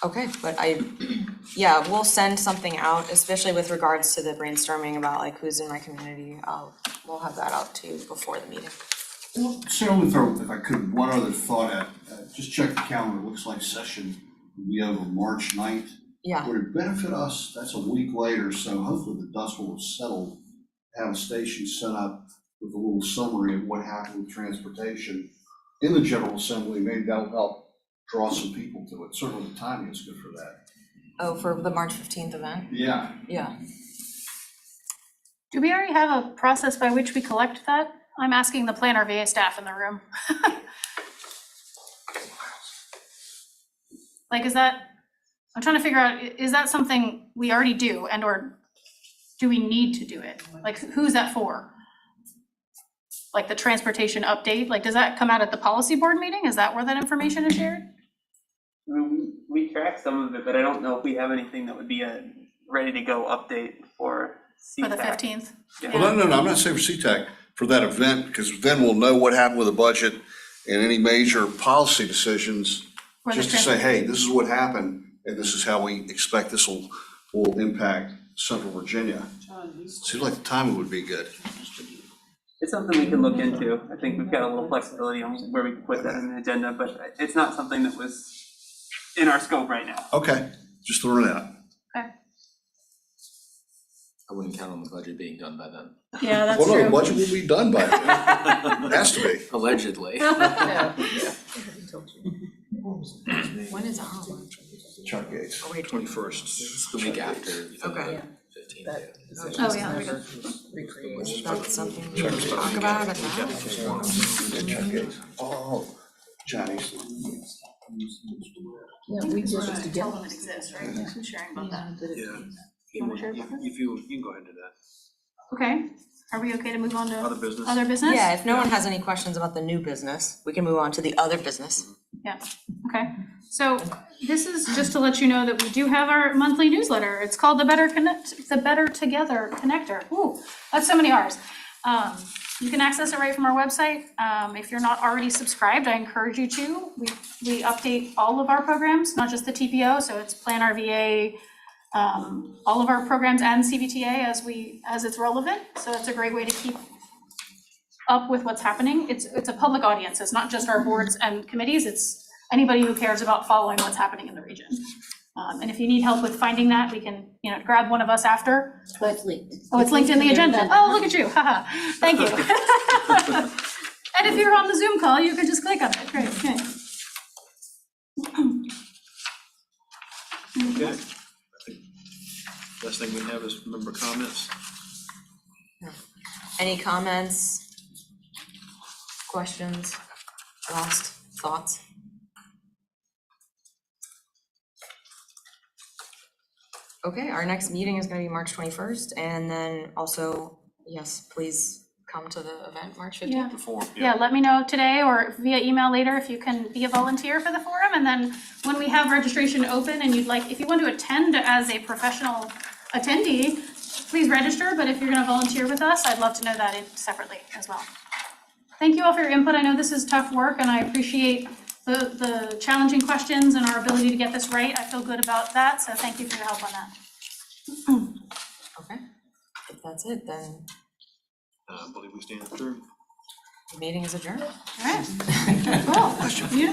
Okay, but we'll send something out, especially with regards to the brainstorming about like who's in my community. We'll have that out too before the meeting. Sarah, if I could, one other thought at, just check the calendar, it looks like session will be over March 9th. Yeah. Would it benefit us, that's a week later, so hopefully the dust will have settled, have a station set up with a little summary of what happened with transportation in the General Assembly, maybe that'll help draw some people to it. Certainly the timing is good for that. Oh, for the March 15th event? Yeah. Yeah. do we already have a process by which we collect that? I'm asking the Plan RVA staff in the room. Like, I'm trying to figure out, is that something we already do and or do we need to do it? Like, who's that for? Like the transportation update, like, does that come out at the policy board meeting? Is that where that information is shared? We track some of it, but I don't know if we have anything that would be a ready to go update for CTAC. For the 15th? Yeah. Well, no, I'm not saying for CTAC, for that event, because then we'll know what happened with the budget and any major policy decisions, For the just to say, hey, this is what happened, and this is how we expect this will impact Central Virginia. Seems like the timing would be good. It's something we can look into. I think we've got a little flexibility on where we can put that in the agenda, but it's not something that was in our scope right now. Okay, just throwing it out. I wouldn't count on the budget being done by then. Yeah, that's Well, no, the true. budget will be done by then. Has to be. Allegedly. When is our lunch? Chuck Gates. Oh, wait, 21st, it's the week after. Okay. 15th. Oh, yeah. That's something we can talk about at that. Chuck Gates. Oh, Johnny's. Yeah, we just Tell them it exists, right? I'm sharing about that. Yeah. You wanna share about that? If you can go ahead and do that. Okay, are we okay to move on to Other business? other business? Yeah, if no one has any questions about the new business, we can move on to the other business. Yeah, okay. So this is just to let you know that we do have our monthly newsletter. It's called the Better Together Connector. Ooh, that's so many R's. You can access it right from our website. If you're not already subscribed, I encourage you to. We update all of our programs, not just the TPO, so it's Plan RVA, all of our programs and CBTA as it's relevant. So it's a great way to keep up with what's happening. It's a public audience. It's not just our boards and committees. It's anybody who cares about following what's happening in the region. And if you need help with finding that, we can, grab one of us after. But It's linked. oh, it's linked in the agenda. Oh, look at you. Haha. Thank you. And if you're on the Zoom call, you could just click on it. Great. Okay. Okay. I think best thing we have is member comments. Any comments, questions, last thoughts? Okay, our next meeting is gonna be March 21st, and then also, yes, please come to the event, March 15th. Yeah. Before, Yeah, let me know today or via email later if you can be a volunteer for the forum. And then when we have registration open and if you want to attend as a professional attendee, please register. But if you're gonna volunteer with us, I'd love to know that separately as well. Thank you all for your input. I know this is tough work and I appreciate the challenging questions and our ability to get this right. I feel good about that, so thank you for your help on that. Okay, if that's it, then I believe we stand through. the meeting is adjourned. All right, cool.